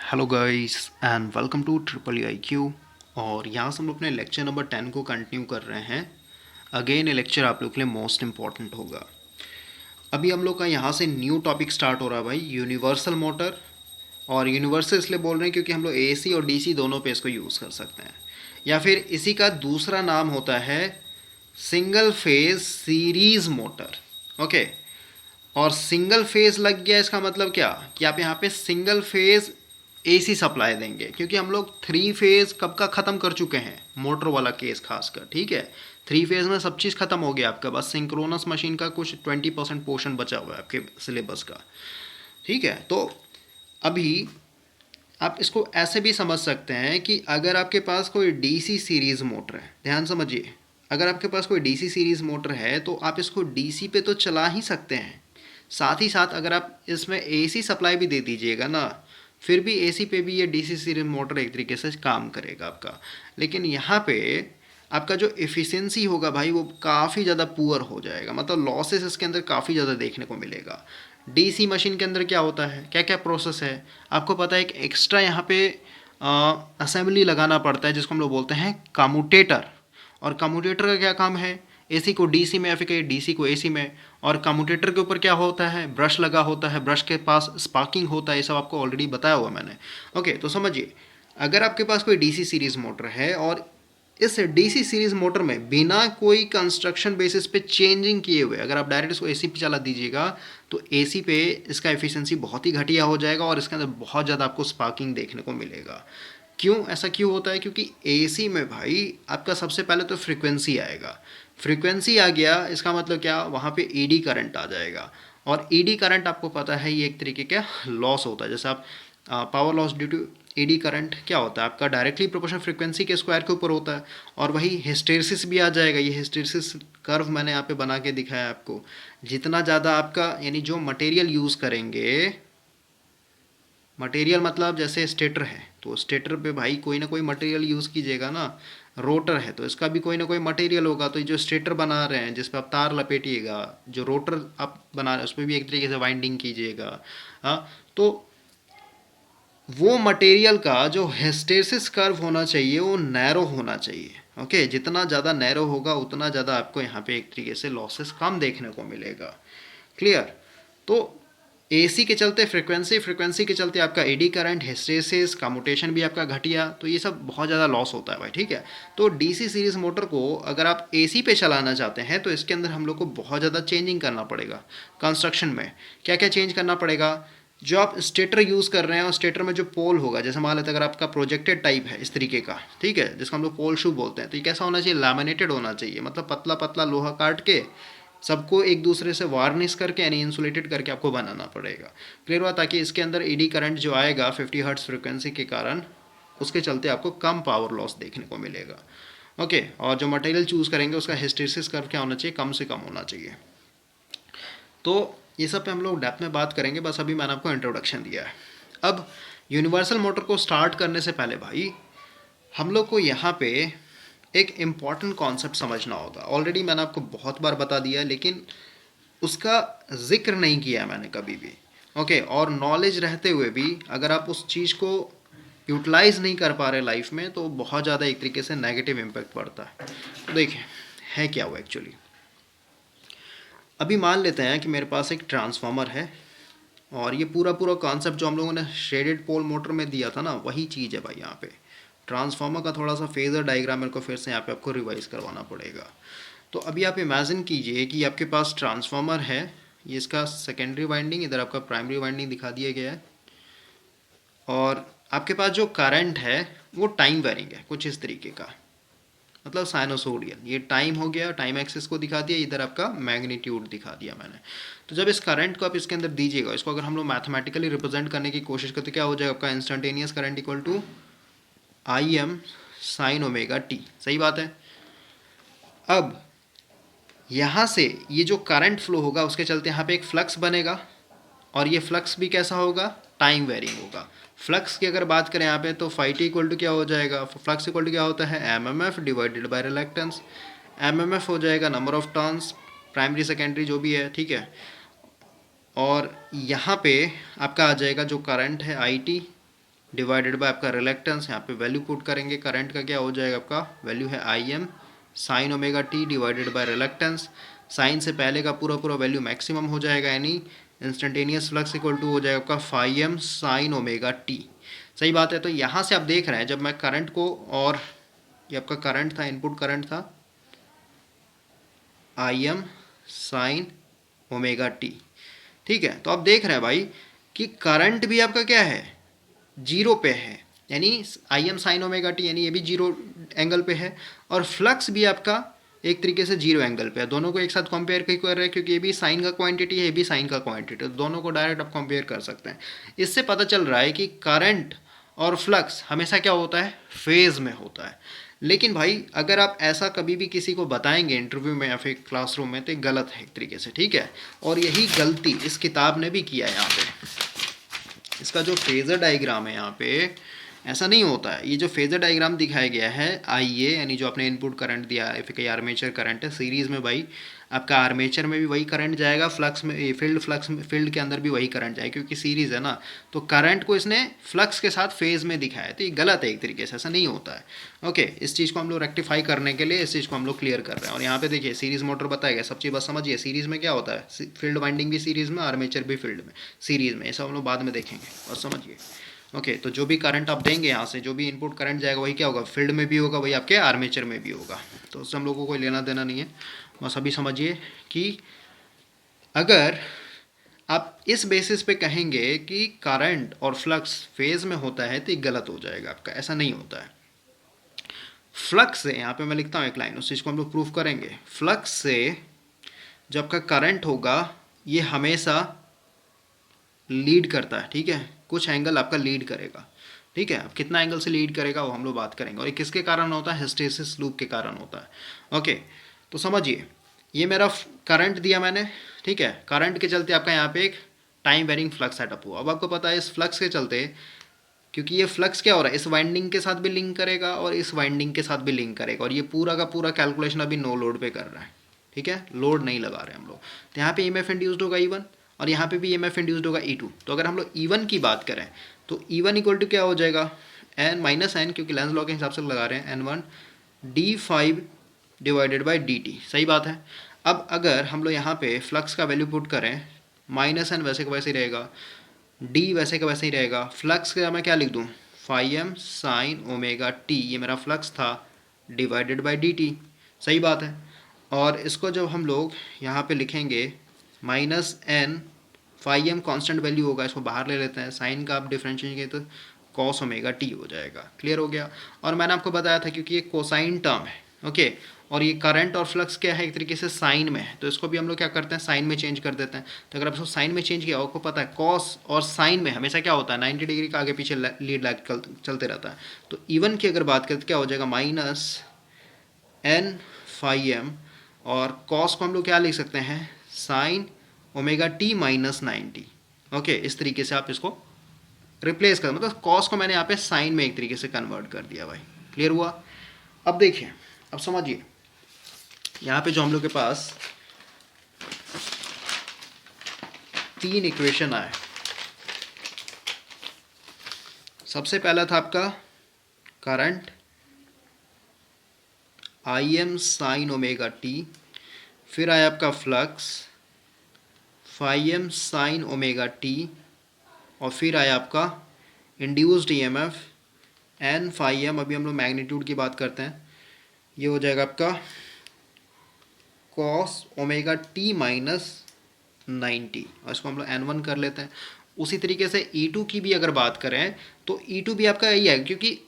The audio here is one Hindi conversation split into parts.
Hello guys and welcome to triple I Q. और यहाँ से हम अपने लेक्चर नंबर 10 को कंटिन्यू कर रहे हैं। अगेन ये लेक्चर आप लोग के लिए मोस्ट इम्पॉर्टेंट होगा। अभी हम लोग का यहाँ से न्यू टॉपिक स्टार्ट हो रहा है भाई, यूनिवर्सल मोटर। और यूनिवर्सल इसलिए बोल रहे हैं क्योंकि हम लोग एसी और डीसी दोनों पे इसको यूज़ कर सकते हैं, या फिर इसी का दूसरा नाम होता है single phase series motor. Okay. और सिंगल फेज लग गया, इसका मतलब क्या कि आप यहाँ पे सिंगल फेज एसी सप्लाई देंगे, क्योंकि हम लोग थ्री फेज कब का ख़त्म कर चुके हैं, मोटर वाला केस खासकर। ठीक है, थ्री फेज में सब चीज़ ख़त्म हो गया आपका, बस सिंक्रोनस मशीन का कुछ 20% पोर्शन बचा हुआ है आपके सिलेबस का। ठीक है, तो अभी आप इसको ऐसे भी समझ सकते हैं कि अगर आपके पास कोई डीसी सीरीज़ मोटर है, ध्यान समझिए, अगर आपके पास कोई डीसी सीरीज़ मोटर है तो आप इसको डीसी पे तो चला ही सकते हैं, साथ ही साथ अगर आप इसमें एसी सप्लाई भी दे दीजिएगा ना, फिर भी एसी पे भी ये डीसी सीरीज मोटर एक तरीके से काम करेगा आपका। लेकिन यहाँ पे आपका जो एफिशिएंसी होगा भाई वो काफ़ी ज़्यादा पुअर हो जाएगा, मतलब लॉसेस इसके अंदर काफ़ी ज़्यादा देखने को मिलेगा। डीसी मशीन के अंदर क्या होता है, क्या क्या प्रोसेस है आपको पता है। एक एक्स्ट्रा यहाँ पे असेंबली लगाना पड़ता है जिसको हम लोग बोलते हैं कम्यूटेटर। और कम्यूटेटर का क्या काम है, एसी को डीसी में या फिर डीसी को एसी में। और कम्यूटेटर के ऊपर क्या होता है, ब्रश लगा होता है, ब्रश के पास स्पार्किंग होता है, ये सब आपको ऑलरेडी बताया हुआ मैंने। ओके, तो समझिए, अगर आपके पास कोई डीसी सीरीज मोटर है और इस डीसी सीरीज मोटर में बिना कोई कंस्ट्रक्शन बेसिस पे चेंजिंग किए हुए अगर आप डायरेक्ट इसको एसी पे चला दीजिएगा तो एसी पे इसका एफिशिएंसी बहुत ही घटिया हो जाएगा और इसके अंदर बहुत ज़्यादा आपको स्पार्किंग देखने को मिलेगा। क्यों ऐसा क्यों होता है, क्योंकि एसी में भाई आपका सबसे पहले तो फ्रीक्वेंसी आएगा। फ्रीक्वेंसी आ गया इसका मतलब क्या, वहाँ पे ईडी करंट आ जाएगा। और ईडी करंट आपको पता है ये एक तरीके का लॉस होता है, जैसे आप power loss due to eddy current क्या होता है आपका डायरेक्टली प्रोपोर्शनल फ्रीक्वेंसी के स्क्वायर के ऊपर होता है। और वही हिस्टेरिसिस भी आ जाएगा, ये हिस्टेरिसिस कर्व मैंने यहाँ पे बना के दिखाया आपको। जितना ज़्यादा आपका यानी जो मटेरियल यूज़ करेंगे, मटेरियल मतलब जैसे स्टेटर है तो स्टेटर पे भाई कोई ना कोई मटेरियल यूज़ कीजिएगा ना। रोटर है तो इसका भी कोई ना कोई मटेरियल होगा, तो ये जो स्टेटर बना रहे हैं जिस पे आप तार लपेटिएगा, जो रोटर आप बना रहे हैं उसमें भी एक तरीके से वाइंडिंग कीजिएगा। हाँ, तो वो मटेरियल का जो हिस्टेरिसिस कर्व होना चाहिए वो नैरो होना चाहिए। ओके, जितना ज़्यादा नैरो होगा उतना ज़्यादा आपको यहाँ पे एक तरीके से लॉसेस कम देखने को मिलेगा। क्लियर। तो एसी के चलते फ्रीक्वेंसी, फ्रीक्वेंसी के चलते आपका एडी करंट, हिस्टेरिसिस, कम्यूटेशन भी आपका घटिया, तो ये सब बहुत ज़्यादा लॉस होता है भाई। ठीक है, तो डीसी सीरीज मोटर को अगर आप एसी पे चलाना चाहते हैं तो इसके अंदर हम लोग को बहुत ज़्यादा चेंजिंग करना पड़ेगा। कंस्ट्रक्शन में क्या क्या चेंज करना पड़ेगा, जो आप स्टेटर यूज़ कर रहे हैं और स्टेटर में जो पोल होगा, जैसे मान लेते हैं अगर आपका प्रोजेक्टेड टाइप है इस तरीके का, ठीक है, जिसको हम लोग पोल शू बोलते हैं, तो ये कैसा होना चाहिए, लैमिनेटेड होना चाहिए, मतलब पतला पतला लोहा काट के सबको एक दूसरे से वार्निश करके यानी इंसुलेटेड करके आपको बनाना पड़ेगा। क्लियर हुआ, ताकि इसके अंदर ईडी करंट जो आएगा 50 हर्ट्ज फ्रिक्वेंसी के कारण उसके चलते आपको कम पावर लॉस देखने को मिलेगा। ओके, और जो मटेरियल चूज़ करेंगे उसका हिस्टेरिसिस कर्व क्या होना चाहिए, कम से कम होना चाहिए। तो ये सब पे हम लोग डेप्थ में बात करेंगे, बस अभी मैंने आपको इंट्रोडक्शन दिया है। अब यूनिवर्सल मोटर को स्टार्ट करने से पहले भाई हम लोग को यहाँ पे एक इम्पॉर्टेंट कॉन्सेप्ट समझना होगा। ऑलरेडी मैंने आपको बहुत बार बता दिया है लेकिन उसका जिक्र नहीं किया है मैंने कभी भी। ओके, और नॉलेज रहते हुए भी अगर आप उस चीज़ को यूटिलाइज नहीं कर पा रहे लाइफ में तो बहुत ज़्यादा एक तरीके से नेगेटिव इम्पैक्ट पड़ता है। तो देखें है क्या वो एक्चुअली। अभी मान लेते हैं कि मेरे पास एक ट्रांसफार्मर है और ये पूरा पूरा कॉन्सेप्ट जो हम लोगों ने शेडेड पोल मोटर में दिया था ना वही चीज़ है भाई। यहाँ पे ट्रांसफार्मर का थोड़ा सा फेजर डायग्राम मेरे को फिर से यहाँ पे आपको रिवाइज करवाना पड़ेगा। तो अभी आप इमेजिन कीजिए कि आपके पास ट्रांसफार्मर है, ये इसका सेकेंडरी वाइंडिंग, इधर आपका प्राइमरी वाइंडिंग दिखा दिया गया है, और आपके पास जो करंट है वो टाइम वेरिंग है कुछ इस तरीके का, मतलब साइनोसोडियल। ये टाइम हो गया, टाइम एक्सिस को दिखा दिया, इधर आपका मैग्नीट्यूड दिखा दिया मैंने। तो जब इस करंट को आप इसके अंदर दीजिएगा, इसको अगर हम लोग मैथमेटिकली रिप्रेजेंट करने की कोशिश करते क्या हो जाएगा, आपका instantaneous current equal to I M sine omega T. सही बात है। अब यहाँ से ये जो करंट फ्लो होगा उसके चलते यहाँ पे एक फ्लक्स बनेगा, और ये फ्लक्स भी कैसा होगा, टाइम वेरिंग होगा। फ्लक्स की अगर बात करें यहाँ पे तो फाइव टी इक्वल टू क्या हो जाएगा, फ्लक्स इक्वल टू क्या होता है, M M F divided by reluctance. M M F हो जाएगा number of turns, primary secondary जो भी है, ठीक है। और यहाँ पे आपका आ जाएगा जो करंट है आई टी, डिवाइडेड बाय आपका रिलेक्टेंस, यहाँ पे वैल्यू पुट करेंगे, करंट का क्या हो जाएगा आपका वैल्यू है I M sine omega T divided by reluctance. Sine से पहले का पूरा पूरा वैल्यू मैक्सिमम हो जाएगा, यानी इंस्टेंटेनियस फ्लक्स इक्वल टू हो जाएगा आपका phi M sine omega T. सही बात है। तो यहाँ से आप देख रहे हैं जब मैं करंट को, और ये आपका करंट था, इनपुट करंट था आई एम साइन ओमेगा टी, ठीक है। तो आप देख रहे हैं भाई कि करंट भी आपका क्या है, जीरो पे है, यानी आई एम साइन ओमेगा टी, यानी ये भी जीरो एंगल पे है, और फ्लक्स भी आपका एक तरीके से जीरो एंगल पे है। दोनों को एक साथ कंपेयर क्यों कर रहे हैं, क्योंकि ये भी साइन का क्वांटिटी है, ये भी साइन का क्वांटिटी है, दोनों को डायरेक्ट आप कंपेयर कर सकते हैं। इससे पता चल रहा है कि करंट और फ्लक्स हमेशा क्या होता है, फेज में होता है। लेकिन भाई अगर आप ऐसा कभी भी किसी को बताएंगे इंटरव्यू में या फिर क्लासरूम में, तो ये गलत है एक तरीके से, ठीक है। और यही गलती इस किताब ने भी किया है। यहाँ पे इसका जो फेजर डायग्राम है, यहाँ पे ऐसा नहीं होता है। ये जो फेजर डायग्राम दिखाया गया है आई ए, यानी जो आपने इनपुट करंट दिया है, फिर आर्मेचर करंट है सीरीज़ में, भाई आपका आर्मेचर में भी वही करंट जाएगा, फ्लक्स में, फ्लक्स में, फील्ड के अंदर भी वही करंट जाएगा, क्योंकि सीरीज़ है ना। तो करंट को इसने फ्लक्स के साथ फेज में दिखाया है, तो ये गलत है एक तरीके से, ऐसा नहीं होता है। ओके, इस चीज़ को हम लोग रेक्टिफाई करने के लिए इस चीज़ को हम लोग क्लियर कर रहे हैं। और यहाँ पे देखिए सीरीज़ मोटर बताया गया, सब चीज़ बस समझिए। सीरीज़ में क्या होता है, फील्ड वाइंडिंग भी सीरीज़ में, आर्मेचर भी फील्ड में सीरीज़ में, ऐसा हम लोग बाद में देखेंगे, और समझिए। ओके, तो जो भी करंट आप देंगे यहाँ से, जो भी इनपुट करंट जाएगा वही क्या होगा, फील्ड में भी होगा, वही आपके आर्मेचर में भी होगा। तो उससे हम लोगों को कोई लेना देना नहीं है। बस अभी समझिए कि अगर आप इस बेसिस पे कहेंगे कि करंट और फ्लक्स फेज में होता है, तो ये गलत हो जाएगा आपका, ऐसा नहीं होता है। फ्लक्स से, यहाँ पे मैं लिखता हूँ एक लाइन, उस चीज़ को हम लोग प्रूफ करेंगे। फ्लक्स से जो आपका करंट होगा ये हमेशा लीड करता है, ठीक है, कुछ एंगल आपका लीड करेगा, ठीक है। अब कितना एंगल से लीड करेगा वो हम लोग बात करेंगे, और ये किसके कारण होता है, हिस्टेरिसिस लूप के कारण होता है। ओके, तो समझिए, ये मेरा करंट दिया मैंने, ठीक है, करंट के चलते आपका यहाँ पे एक टाइम वेरिंग फ्लक्स सेटअप हुआ। अब आपको पता है इस फ्लक्स के चलते, क्योंकि ये फ्लक्स क्या हो रहा है, इस वाइंडिंग के साथ भी लिंक करेगा और इस वाइंडिंग के साथ भी लिंक करेगा, और ये पूरा का पूरा कैलकुलेशन अभी नो लोड पे कर रहा है, ठीक है, लोड नहीं लगा रहे हम लोग। तो यहाँ पे ईएमएफ इंड्यूस्ड होगा E1, और यहाँ पे भी ईएमएफ इंड्यूस्ड होगा E2। तो अगर हम लोग E1 की बात करें तो E1 इक्वल टू क्या हो जाएगा, एन माइनस एन, क्योंकि लेंस लॉ के हिसाब से लगा रहे हैं, N1 d5 divided by dt। सही बात है। अब अगर हम लोग यहाँ पे फ्लक्स का वैल्यू पुट करें, माइनस एन वैसे का वैसे ही रहेगा, डी वैसे का वैसे ही रहेगा, फ्लक्स का मैं क्या लिख दूँ, phi M sine omega T, ये मेरा फ्लक्स था, डिवाइडेड बाई डी टी। सही बात है। और इसको जब हम लोग यहाँ पे लिखेंगे, minus N, phi M constant value होगा, इसको बाहर ले लेते हैं, साइन का आप डिफ्रेंशिएट किए तो कॉस ओमेगा टी हो जाएगा। क्लियर हो गया। और मैंने आपको बताया था क्योंकि ये कोसाइन टर्म है, ओके, और ये करंट और फ्लक्स क्या है, एक तरीके से साइन में है, तो इसको भी हम लोग क्या करते हैं, साइन में चेंज कर देते हैं। तो अगर आप इसको साइन में चेंज किया, आपको पता है कॉस और साइन में हमेशा क्या होता है, 90 डिग्री का आगे पीछे लीड लैग चलते रहता है। तो इवन की अगर बात करें तो क्या हो जाएगा, माइनस एन फाई एम, और कॉस को हम लोग क्या लिख सकते हैं, sign omega T minus 90। Okay, इस तरीके से आप इसको रिप्लेस कर, मतलब कॉस को मैंने यहाँ पे साइन में एक तरीके से कन्वर्ट कर दिया भाई। क्लियर हुआ। अब देखिए, अब समझिए, यहाँ पे जो हम लोग के पास तीन इक्वेशन आए। सबसे पहला था आपका current I M sine omega T, फिर आया आपका flux phi M sine omega T, और फिर आया आपका induced EMF N phi M. अभी हम लोग मैग्नीट्यूड की बात करते हैं, ये हो जाएगा आपका कॉस ओमेगा टी माइनस 90, और इसको हम लोग N1 कर लेते हैं। उसी तरीके से E2 की भी अगर बात करें तो E2 भी आपका यही है, क्योंकि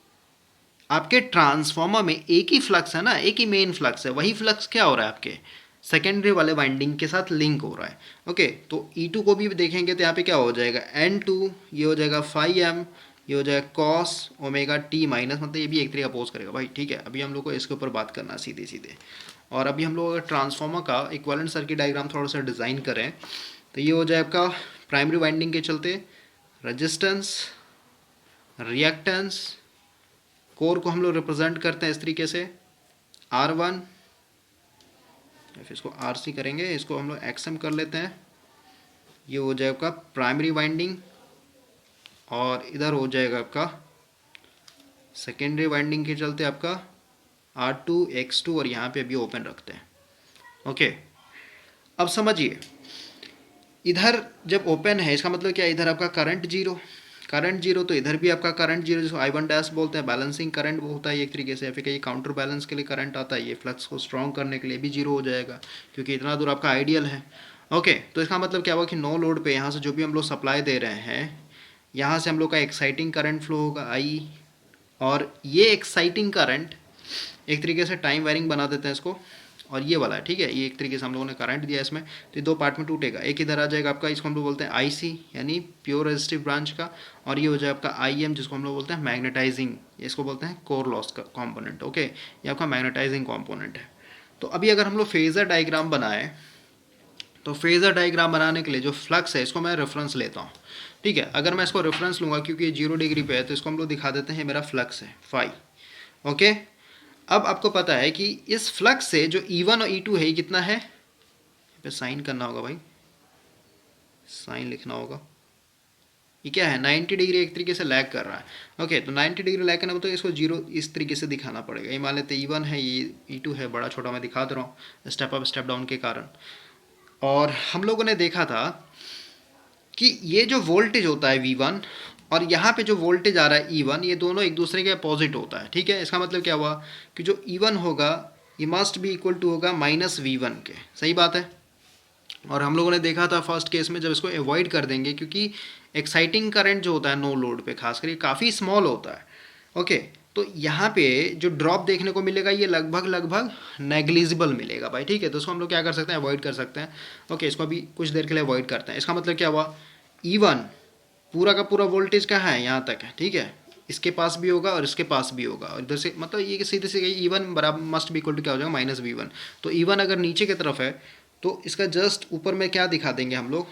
आपके ट्रांसफॉर्मर में एक ही फ्लक्स है ना, एक ही मेन फ्लक्स है, वही फ्लक्स क्या हो रहा है, आपके सेकेंडरी वाले वाइंडिंग के साथ लिंक हो रहा है। ओके, तो E2 को भी देखेंगे तो यहाँ पे क्या हो जाएगा, N2, ये हो जाएगा फाई एम, ये हो जाएगा कॉस ओमेगा टी माइनस, मतलब ये भी एक तरीका अपोज करेगा भाई, ठीक है। अभी हम लोग को इसके ऊपर बात करना सीधे सीधे। और अभी हम लोग अगर ट्रांसफार्मर का इक्विवेलेंट सर्किट डायग्राम थोड़ा सा डिज़ाइन करें तो ये हो जाए आपका प्राइमरी वाइंडिंग के चलते रेजिस्टेंस, रिएक्टेंस, कोर को हम लोग रिप्रेजेंट करते हैं इस तरीके से R1, फिर इसको RC करेंगे, इसको हम लोग XM कर लेते हैं। ये हो जाए आपका प्राइमरी वाइंडिंग, और इधर हो जाएगा आपका सेकेंडरी वाइंडिंग के चलते आपका R2 X2 और यहाँ पे अभी ओपन रखते हैं। ओके, अब समझिए इधर जब ओपन है इसका मतलब क्या है, इधर आपका करंट जीरो तो इधर भी आपका करंट जीरो, जिसको I1 डैश बोलते हैं। बैलेंसिंग करंट वो होता है एक तरीके से, या फिर ये काउंटर बैलेंस के लिए करंट आता है, ये फ्लक्स को स्ट्रॉन्ग करने के लिए भी जीरो हो जाएगा क्योंकि इतना दूर आपका आइडियल है। ओके, तो इसका मतलब क्या हुआ कि नो लोड पे यहाँ से जो भी हम लोग सप्लाई दे रहे हैं, यहाँ से हम लोग का एक्साइटिंग करंट फ्लो होगा I, और ये एक्साइटिंग करंट एक तरीके से टाइम वायरिंग बना देते हैं इसको, और ये वाला है, ठीक है, ये एक तरीके से हम लोगों ने करंट दिया इसमें, तो ये दो पार्ट में टूटेगा। एक इधर आ जाएगा आपका, इसको हम लोग बोलते हैं IC यानी प्योर रेजिस्टिव ब्रांच का, और ये हो जाएगा आपका IM जिसको हम लोग बोलते हैं मैग्नेटाइजिंग, इसको बोलते हैं कोर लॉस का कॉम्पोनेंट। ओके, ये आपका मैग्नेटाइजिंग कॉम्पोनेंट है। तो अभी अगर हम लोग फेजर डायग्राम बनाए तो फेजर डायग्राम बनाने के लिए जो फ्लक्स है इसको मैं रेफरेंस लेता हूँ, ठीक है। अगर मैं इसको रेफरेंस लूँगा क्योंकि ये 0 डिग्री पे है तो इसको हम लोग दिखा देते हैं मेरा फ्लक्स है फाई। ओके, अब आपको पता है कि इस फ्लक्स से जो E1 और E2 है ये कितना है, पे साइन करना होगा भाई, साइन लिखना होगा। ये क्या है, 90 डिग्री एक तरीके से लैग कर रहा है। ओके, तो 90 डिग्री लैग करना तो इसको जीरो इस तरीके से दिखाना पड़ेगा। ये मान लेते E1 है, ये E2 है, बड़ा छोटा मैं दिखा दे रहा हूँ स्टेप अप स्टेप डाउन के कारण। और हम लोगों ने देखा था कि ये जो वोल्टेज होता है V1 और यहाँ पे जो वोल्टेज आ रहा है E1, ये दोनों एक दूसरे के अपोजिट होता है, ठीक है। इसका मतलब क्या हुआ कि जो E1 होगा ये मस्ट बी इक्वल टू होगा -V1 के, सही बात है। और हम लोगों ने देखा था फर्स्ट केस में जब इसको अवॉइड कर देंगे क्योंकि एक्साइटिंग करंट जो होता है नो लोड पे खासकर ये काफ़ी स्मॉल होता है। ओके, तो यहाँ पे जो ड्रॉप देखने को मिलेगा ये लगभग नेग्लिजिबल मिलेगा भाई, ठीक है। तो इसको हम लोग क्या कर सकते हैं, अवॉइड कर सकते हैं। ओके, इसको अभी कुछ देर के लिए अवॉइड करते हैं। इसका मतलब क्या हुआ, E1 पूरा का पूरा वोल्टेज कहाँ है, यहाँ तक है, ठीक है। इसके पास भी होगा और इसके पास भी होगा, और इधर से मतलब ये सीधे से E1 बराबर मस्ट बी इक्वल टू क्या हो जाएगा -V1। तो E1 अगर नीचे की तरफ है तो इसका जस्ट ऊपर में क्या दिखा देंगे हम लोग,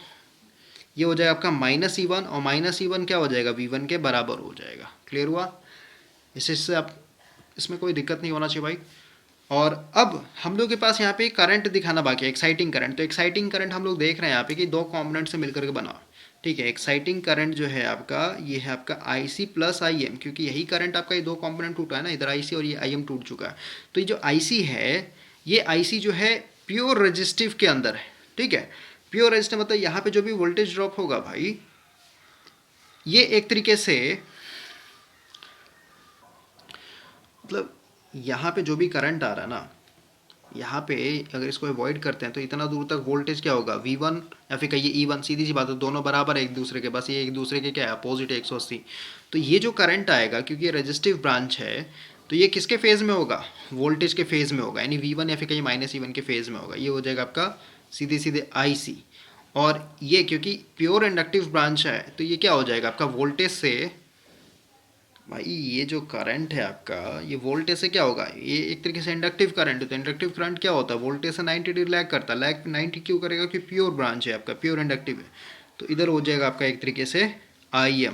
ये हो जाएगा आपका -E1 और -E1 क्या हो जाएगा V1 के बराबर हो जाएगा। क्लियर हुआ, इससे आप इसमें कोई दिक्कत नहीं होना चाहिए भाई। और अब हम लोग के पास यहाँ पे करंट दिखाना बाकी है, एक्साइटिंग करंट। तो एक्साइटिंग करंट हम लोग देख रहे हैं यहाँ पे कि दो कॉम्पोनेंट से मिलकर के बना, ठीक है। एक्साइटिंग करंट जो है आपका ये है आपका IC प्लस IM, क्योंकि यही करंट आपका ये दो कॉम्पोनेंट टूटा है ना, इधर IC और ये IM टूट चुका है। तो ये जो IC है ये IC जो है प्योर रेजिस्टिव के अंदर है, ठीक है। प्योर रेजिस्टिव मतलब यहाँ पे जो भी वोल्टेज ड्रॉप होगा भाई ये एक तरीके से मतलब यहाँ पे जो भी करंट आ रहा है ना, यहाँ पे अगर इसको अवॉइड करते हैं तो इतना दूर तक वोल्टेज क्या होगा V1 या फिर कहिए E1, सीधी सी बात है, दोनों बराबर है एक दूसरे के, बस ये एक दूसरे के क्या है अपोजिट है 180। तो ये जो करंट आएगा क्योंकि ये रेजिस्टिव ब्रांच है तो ये किसके फेज़ में होगा, वोल्टेज के फेज़ में होगा, यानी V1 या फिर कहीं -E1 के फेज़ में होगा। ये हो जाएगा आपका सीधे सीधे IC। और ये क्योंकि प्योर इंडक्टिव ब्रांच है तो ये क्या हो जाएगा आपका वोल्टेज से, भाई ये जो करंट है आपका ये वोल्टेज से क्या होगा, ये एक तरीके से इंडक्टिव करंट है। तो इंडक्टिव करंट क्या होता है, वोल्टेज से 90 डिग्री लैग करता है। लैग 90 क्यों करेगा, कि प्योर ब्रांच है आपका, प्योर इंडक्टिव है। तो इधर हो जाएगा आपका एक तरीके से IM,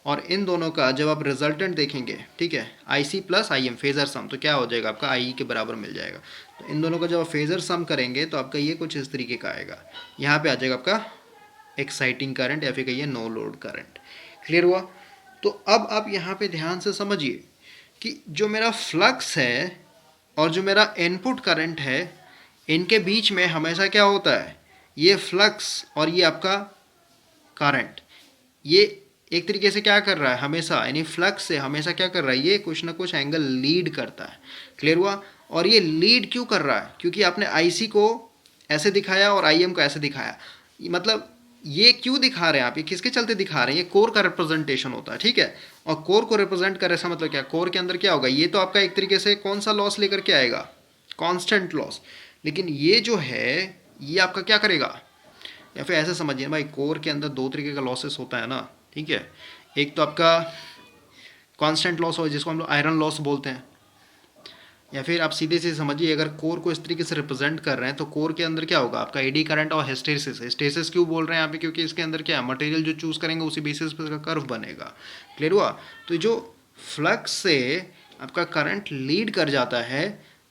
और इन दोनों का जब आप रिजल्टेंट देखेंगे, ठीक है, IC plus IM phasor sum, तो क्या हो जाएगा आपका IE के बराबर मिल जाएगा। तो इन दोनों का जब आप फेजर सम करेंगे तो आपका ये कुछ इस तरीके का आएगा। यहाँ पे आ जाएगा आपका एक्साइटिंग करंट या फिर कहिए नो लोड करंट। क्लियर हुआ। तो अब आप यहाँ पे ध्यान से समझिए कि जो मेरा फ्लक्स है और जो मेरा इनपुट करंट है इनके बीच में हमेशा क्या होता है, ये फ्लक्स और ये आपका करंट ये एक तरीके से क्या कर रहा है हमेशा, यानी फ्लक्स से हमेशा क्या कर रहा है, ये कुछ ना कुछ एंगल लीड करता है। क्लियर हुआ। और ये लीड क्यों कर रहा है, क्योंकि आपने IC को ऐसे दिखाया और IM को ऐसे दिखाया, मतलब ये क्यों दिखा रहे हैं आप, ये किसके चलते दिखा रहे हैं, ये कोर का रिप्रेजेंटेशन होता है, ठीक है। और कोर को रिप्रेजेंट कर ऐसा मतलब क्या, कोर के अंदर क्या होगा, ये तो आपका एक तरीके से कौन सा लॉस लेकर के आएगा, कांस्टेंट लॉस। लेकिन ये जो है ये आपका क्या करेगा, या फिर ऐसे समझिए भाई कोर के अंदर दो तरीके का लॉसेस होता है ना, ठीक है। एक तो आपका कांस्टेंट लॉस हो जिसको हम लोग आयरन लॉस बोलते हैं, या फिर आप सीधे से समझिए अगर कोर को इस तरीके से रिप्रेजेंट कर रहे हैं तो कोर के अंदर क्या होगा आपका एडी करंट और हिस्टेरिसिस। हिस्टेरिसिस क्यों बोल रहे हैं यहाँ पे, क्योंकि इसके अंदर क्या है मटेरियल जो चूज करेंगे उसी बेसिस पर कर्व बनेगा। क्लियर हुआ। तो जो फ्लक्स से आपका करंट लीड कर जाता है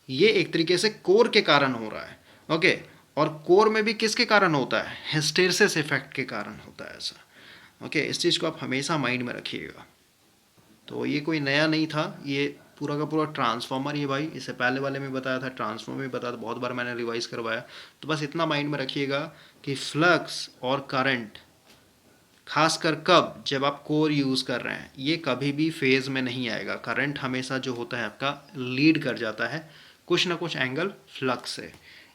ये एक तरीके से कोर के कारण हो रहा है। ओके, और कोर में भी किसके कारण होता है, हिस्टेरिसिस इफेक्ट के कारण होता है ऐसा। ओके, इस चीज़ को आप हमेशा माइंड में रखिएगा। तो ये कोई नया नहीं था, ये पूरा का पूरा ट्रांसफॉर्मर ही भाई, इससे पहले वाले में बताया था, ट्रांसफॉर्मर में बताया था, बहुत बार मैंने रिवाइज करवाया। तो बस इतना माइंड में रखिएगा कि फ्लक्स और करंट खासकर कब, जब आप कोर यूज़ कर रहे हैं, ये कभी भी फेज़ में नहीं आएगा। करंट हमेशा जो होता है आपका लीड कर जाता है कुछ ना कुछ एंगल फ्लक्स से।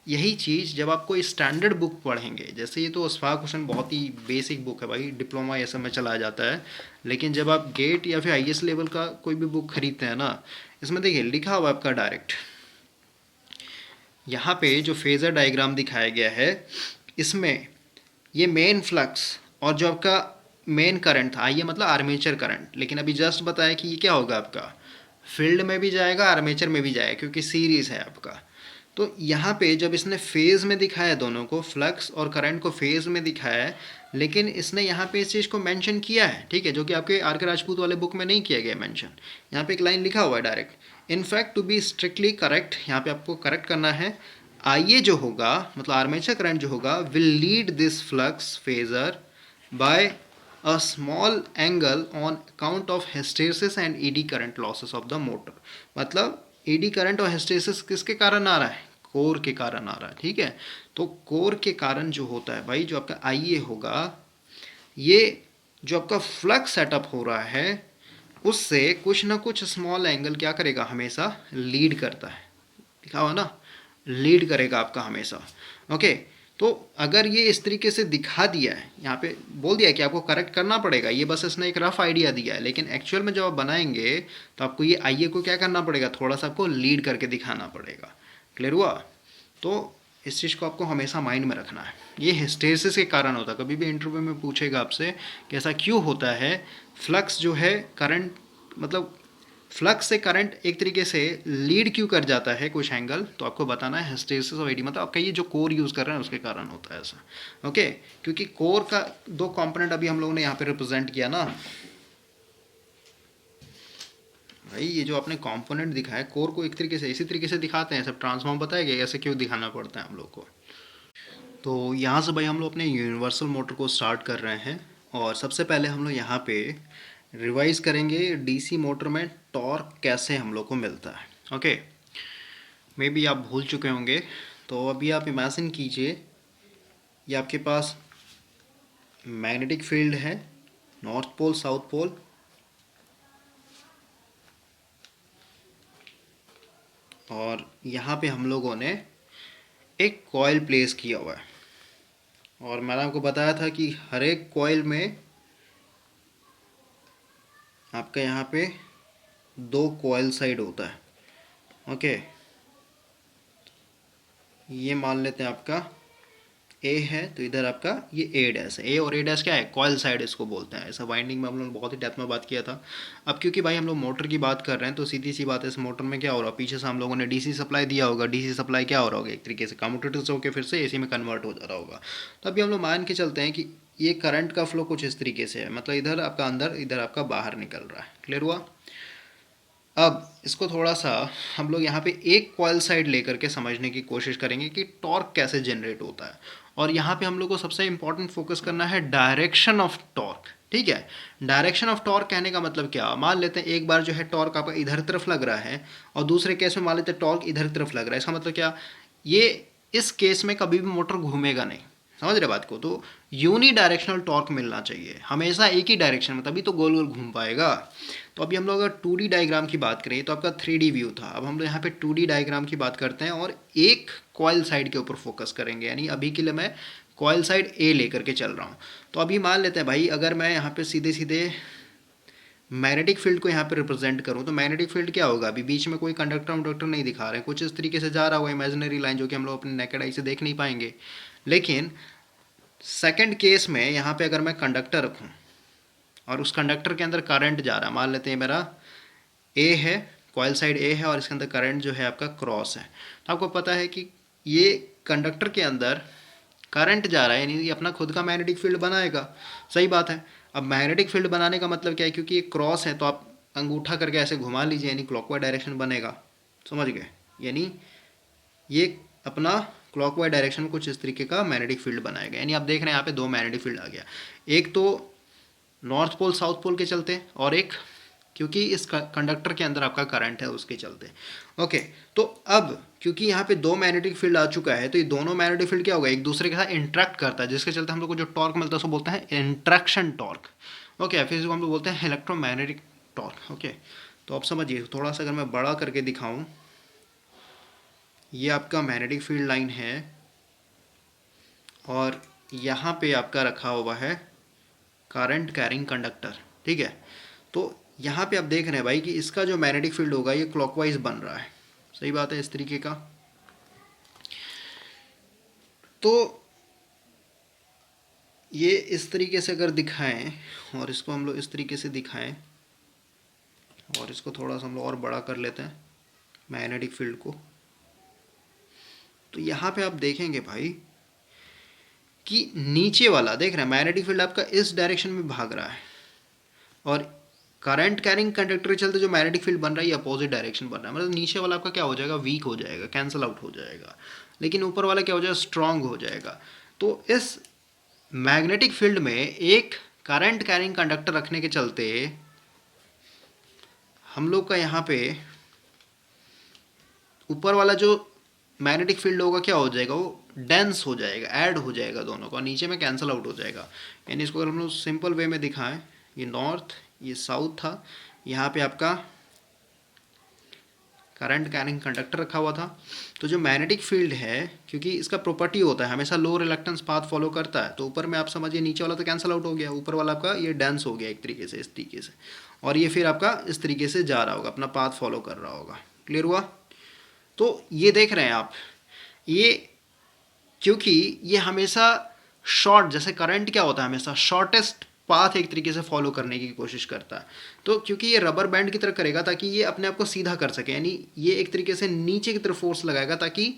यही चीज़ जब आप कोई स्टैंडर्ड बुक पढ़ेंगे, जैसे ये तो स्पार्क क्वेश्चन बहुत ही बेसिक बुक है भाई, डिप्लोमा ये सब में चला जाता है, लेकिन जब आप गेट या फिर आईएएस लेवल का कोई भी बुक खरीदते हैं ना, इसमें देखिए लिखा हुआ आपका डायरेक्ट, यहाँ पे जो फेज़र डायग्राम दिखाया गया है, इसमें ये मेन फ्लक्स और जो आपका मेन करंट था, ये मतलब आर्मेचर करंट, लेकिन अभी जस्ट बताया कि ये क्या होगा आपका फील्ड में भी जाएगा, आर्मेचर में भी जाएगा, क्योंकि सीरीज है आपका। तो यहाँ पे जब इसने फेज़ में दिखाया दोनों को, फ्लक्स और करंट को फेज़ में दिखाया है, लेकिन इसने यहाँ पे इस चीज़ को मेंशन किया है, ठीक है, जो कि आपके आर के राजपूत वाले बुक में नहीं किया गया मेंशन। यहाँ पे एक लाइन लिखा हुआ है direct, in fact to be strictly correct, यहाँ पे आपको करेक्ट करना है, आइए जो होगा मतलब आर्मेचर करंट जो होगा will lead this flux phasor by a small angle on account of hysteresis and eddy current losses of the motor। मतलब एडी करंट और हिस्टेरिसिस किसके कारण आ रहा है, कोर के कारण आ रहा है, ठीक है। तो कोर के कारण जो होता है भाई, जो आपका आईए होगा, ये जो आपका फ्लक्स सेटअप हो रहा है उससे कुछ ना कुछ स्मॉल एंगल क्या करेगा, हमेशा लीड करता है, लिखा हुआ ना, लीड करेगा आपका हमेशा। ओके, तो अगर ये इस तरीके से दिखा दिया है, यहाँ पे बोल दिया है कि आपको करेक्ट करना पड़ेगा, ये बस इसने एक रफ आइडिया दिया है, लेकिन एक्चुअल में जब आप बनाएंगे तो आपको ये आईए को क्या करना पड़ेगा, थोड़ा सा आपको लीड करके दिखाना पड़ेगा। क्लियर हुआ? तो इस चीज़ को आपको हमेशा माइंड में रखना है, ये हिस्टेरिसिस के कारण होता है। कभी भी इंटरव्यू में पूछेगा आपसे कि ऐसा क्यों होता है, फ्लक्स जो है करंट, मतलब फ्लक्स से करंट एक तरीके से लीड क्यों कर जाता है कुछ एंगल, तो आपको बताना है हिस्टेरिसिस और एडी, मतलब आपका ये जो कोर यूज़ कर रहे हैं उसके कारण होता है ऐसा। ओके, क्योंकि कोर का दो कंपोनेंट अभी हम लोगों ने यहाँ पे रिप्रेजेंट किया ना भाई, ये जो आपने कंपोनेंट दिखाया कोर को एक तरीके से इसी तरीके से दिखाते हैं, सब ट्रांसफॉर्म बताया गया ऐसे क्यों दिखाना पड़ता है हम लोग को। तो यहाँ से भाई हम लोग अपने यूनिवर्सल मोटर को स्टार्ट कर रहे हैं, और सबसे पहले हम लोग यहाँ पे रिवाइज करेंगे डीसी मोटर में टॉर्क कैसे हम लोग को मिलता है। ओके, मे बी आप भूल चुके होंगे, तो अभी आप इमेजिन कीजिए ये आपके पास मैग्नेटिक फील्ड है, नॉर्थ पोल साउथ पोल, और यहाँ पे हम लोगों ने एक कॉइल प्लेस किया हुआ है, और मैंने आपको बताया था कि हर एक कॉइल में आपका यहाँ पे दो कॉइल साइड होता है। ओके, ये मान लेते हैं आपका ए है, तो इधर आपका ये ए डैश है, ए और ए डैश क्या है, कॉइल साइड इसको बोलते हैं। ऐसा वाइंडिंग में हम लोग बहुत ही डेप्थ में बात किया था। अब क्योंकि भाई हम लोग मोटर की बात कर रहे हैं, तो सीधी सी बात है, इस मोटर में क्या हो रहा है, पीछे से हम लोगों ने डीसी सप्लाई दिया होगा, डीसी सप्लाई क्या हो रहा होगा, एक तरीके से कम्यूटेटर से होकर फिर से एसी में कन्वर्ट हो जा रहा होगा। तो अभी हम लोग मान के चलते हैं कि ये करंट का फ्लो कुछ इस तरीके से है, मतलब इधर आपका अंदर, इधर आपका बाहर निकल रहा है। क्लियर हुआ? अब इसको थोड़ा सा हम लोग यहाँ पे एक कॉइल साइड लेकर के समझने की कोशिश करेंगे कि टॉर्क कैसे जनरेट होता है, और यहाँ पे हम लोग को सबसे इंपॉर्टेंट फोकस करना है डायरेक्शन ऑफ टॉर्क। ठीक है, डायरेक्शन ऑफ टॉर्क कहने का मतलब क्या, मान लेते हैं एक बार जो है टॉर्क आपका इधर तरफ लग रहा है, और दूसरे केस में मान लेते हैं टॉर्क इधर तरफ लग रहा है। इसका मतलब क्या, ये इस केस में कभी भी मोटर घूमेगा नहीं, समझ रहे बात को। तो यूनी डायरेक्शनल टॉर्क मिलना चाहिए हमेशा एक ही डायरेक्शन में, तभी तो गोल गोल घूम पाएगा। तो अभी हम लोग अगर 2D डायग्राम की बात करें, तो आपका 3D व्यू था, अब हम लोग यहाँ पे 2D डायग्राम की बात करते हैं, और एक कॉइल साइड के ऊपर फोकस करेंगे, यानी अभी के लिए मैं कॉइल साइड ए लेकर के चल रहा हूँ। तो अभी मान लेते हैं भाई, अगर मैं यहाँ पे सीधे सीधे मैग्नेटिक फील्ड को यहाँ पे रिप्रेजेंट करूँ, तो मैग्नेटिक फील्ड क्या होगा, अभी बीच में कोई कंडक्टर वंडक्टर नहीं दिखा रहे हैं, कुछ इस तरीके से जा रहा होगा इमेजिनरी लाइन, जो कि हम लोग अपने नेकेड आई से देख नहीं पाएंगे। लेकिन सेकंड केस में यहाँ पे अगर मैं कंडक्टर रखूँ और उस कंडक्टर के अंदर करंट जा रहा है, मान लेते हैं मेरा ए है, कॉइल साइड ए है, और इसके अंदर करंट जो है आपका क्रॉस है, तो आपको पता है कि ये कंडक्टर के अंदर करंट जा रहा है, यानी ये अपना खुद का मैग्नेटिक फील्ड बनाएगा। सही बात है। अब मैग्नेटिक फील्ड बनाने का मतलब क्या है, क्योंकि ये क्रॉस है तो आप अंगूठा करके ऐसे घुमा लीजिए, यानी क्लॉकवाइज डायरेक्शन बनेगा, समझ गए, यानी ये अपना क्लॉकवाइज डायरेक्शन में कुछ इस तरीके का मैग्नेटिक फील्ड बनाएगा। यानी आप देख रहे हैं यहाँ पे दो मैग्नेटिक फील्ड आ गया, एक तो नॉर्थ पोल साउथ पोल के चलते, और एक क्योंकि इस कंडक्टर के अंदर आपका करंट है उसके चलते। ओके, तो अब क्योंकि यहाँ पे दो मैग्नेटिक फील्ड आ चुका है, तो ये दोनों मैग्नेटिक फील्ड क्या होगा, एक दूसरे के साथ इंटरेक्ट करता है, जिसके चलते हम लोग को जो टॉर्क मिलता है उसको बोलते हैं इंट्रैक्शन टॉर्क। ओके, फिर इसको हम लोग बोलते हैं इलेक्ट्रोमैग्नेटिक टॉर्क। ओके, तो आप समझिए थोड़ा सा, अगर मैं बड़ा करके दिखाऊं, ये आपका मैग्नेटिक फील्ड लाइन है और यहाँ पे आपका रखा हुआ है करंट कैरिंग कंडक्टर। ठीक है, तो यहाँ पे आप देख रहे हैं भाई कि इसका जो मैग्नेटिक फील्ड होगा ये क्लॉकवाइज बन रहा है। सही बात है, इस तरीके का। तो ये इस तरीके से अगर दिखाएं, और इसको हम लोग इस तरीके से दिखाएं, और इसको थोड़ा सा हम लोग और बड़ा कर लेते हैं मैग्नेटिक फील्ड को, तो यहाँ पे आप देखेंगे भाई कि नीचे वाला देख रहे हैं मैग्नेटिक फील्ड आपका इस डायरेक्शन में भाग रहा है, और करंट कैरिंग कंडक्टर के चलते जो मैग्नेटिक फील्ड बन रहा है ये अपोजिट डायरेक्शन बन रहा है। मतलब नीचे वाला आपका क्या हो जाएगा, वीक हो जाएगा, कैंसिल आउट हो जाएगा, लेकिन ऊपर वाला क्या हो जाएगा, स्ट्रांग हो जाएगा। तो इस मैग्नेटिक फील्ड में एक करंट कैरिंग कंडक्टर रखने के चलते हम लोग का यहाँ पे ऊपर वाला जो मैग्नेटिक फील्ड होगा क्या हो जाएगा, वो डेंस हो जाएगा, ऐड हो जाएगा दोनों का, नीचे में कैंसिल आउट हो जाएगा। यानी इसको अगर हम लोग सिंपल वे में दिखाएं, ये नॉर्थ ये साउथ था, यहाँ पे आपका करंट कैरिंग कंडक्टर रखा हुआ था। तो जो मैग्नेटिक फील्ड है, क्योंकि इसका प्रॉपर्टी होता है हमेशा लो रिलक्टेंस पाथ फॉलो करता है, तो ऊपर में आप समझिए नीचे वाला तो कैंसिल आउट हो गया, ऊपर वाला आपका ये डेंस हो गया एक तरीके से, इस तरीके से, और ये फिर आपका इस तरीके से जा रहा होगा, अपना पाथ फॉलो कर रहा होगा। क्लियर हुआ? तो ये देख रहे हैं आप, ये क्योंकि ये हमेशा शॉर्ट, जैसे करंट क्या होता है हमेशा शॉर्टेस्ट पाथ एक तरीके से फॉलो करने की कोशिश करता है, तो क्योंकि ये रबर बैंड की तरह करेगा ताकि ये अपने आप को सीधा कर सके, यानी ये एक तरीके से नीचे की तरफ फोर्स लगाएगा ताकि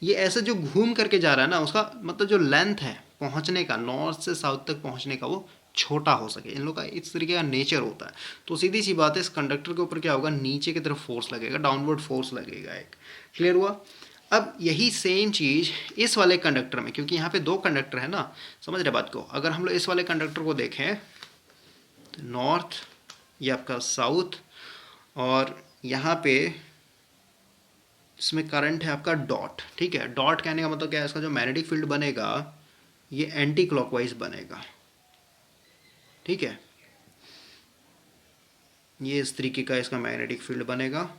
ये ऐसे जो घूम करके जा रहा है ना, उसका मतलब जो लेंथ है पहुंचने का, नॉर्थ से साउथ तक पहुंचने का, वो छोटा हो सके। इन लोग का इस तरीके का नेचर होता है। तो सीधी सी बात है, इस कंडक्टर के ऊपर क्या होगा, नीचे की तरफ फोर्स लगेगा, डाउनवर्ड फोर्स लगेगा एक। क्लियर हुआ? अब यही सेम चीज़ इस वाले कंडक्टर में, क्योंकि यहाँ पे दो कंडक्टर है ना, समझ रहे बात को। अगर हम लोग इस वाले कंडक्टर को देखें, तो नॉर्थ ये आपका साउथ, और यहाँ पे इसमें करंट है आपका डॉट। ठीक है, डॉट कहने का मतलब क्या है, इसका जो मैग्नेटिक फील्ड बनेगा ये एंटी क्लॉकवाइज बनेगा। ठीक है, ये इस तरीके का इसका मैग्नेटिक फील्ड बनेगा,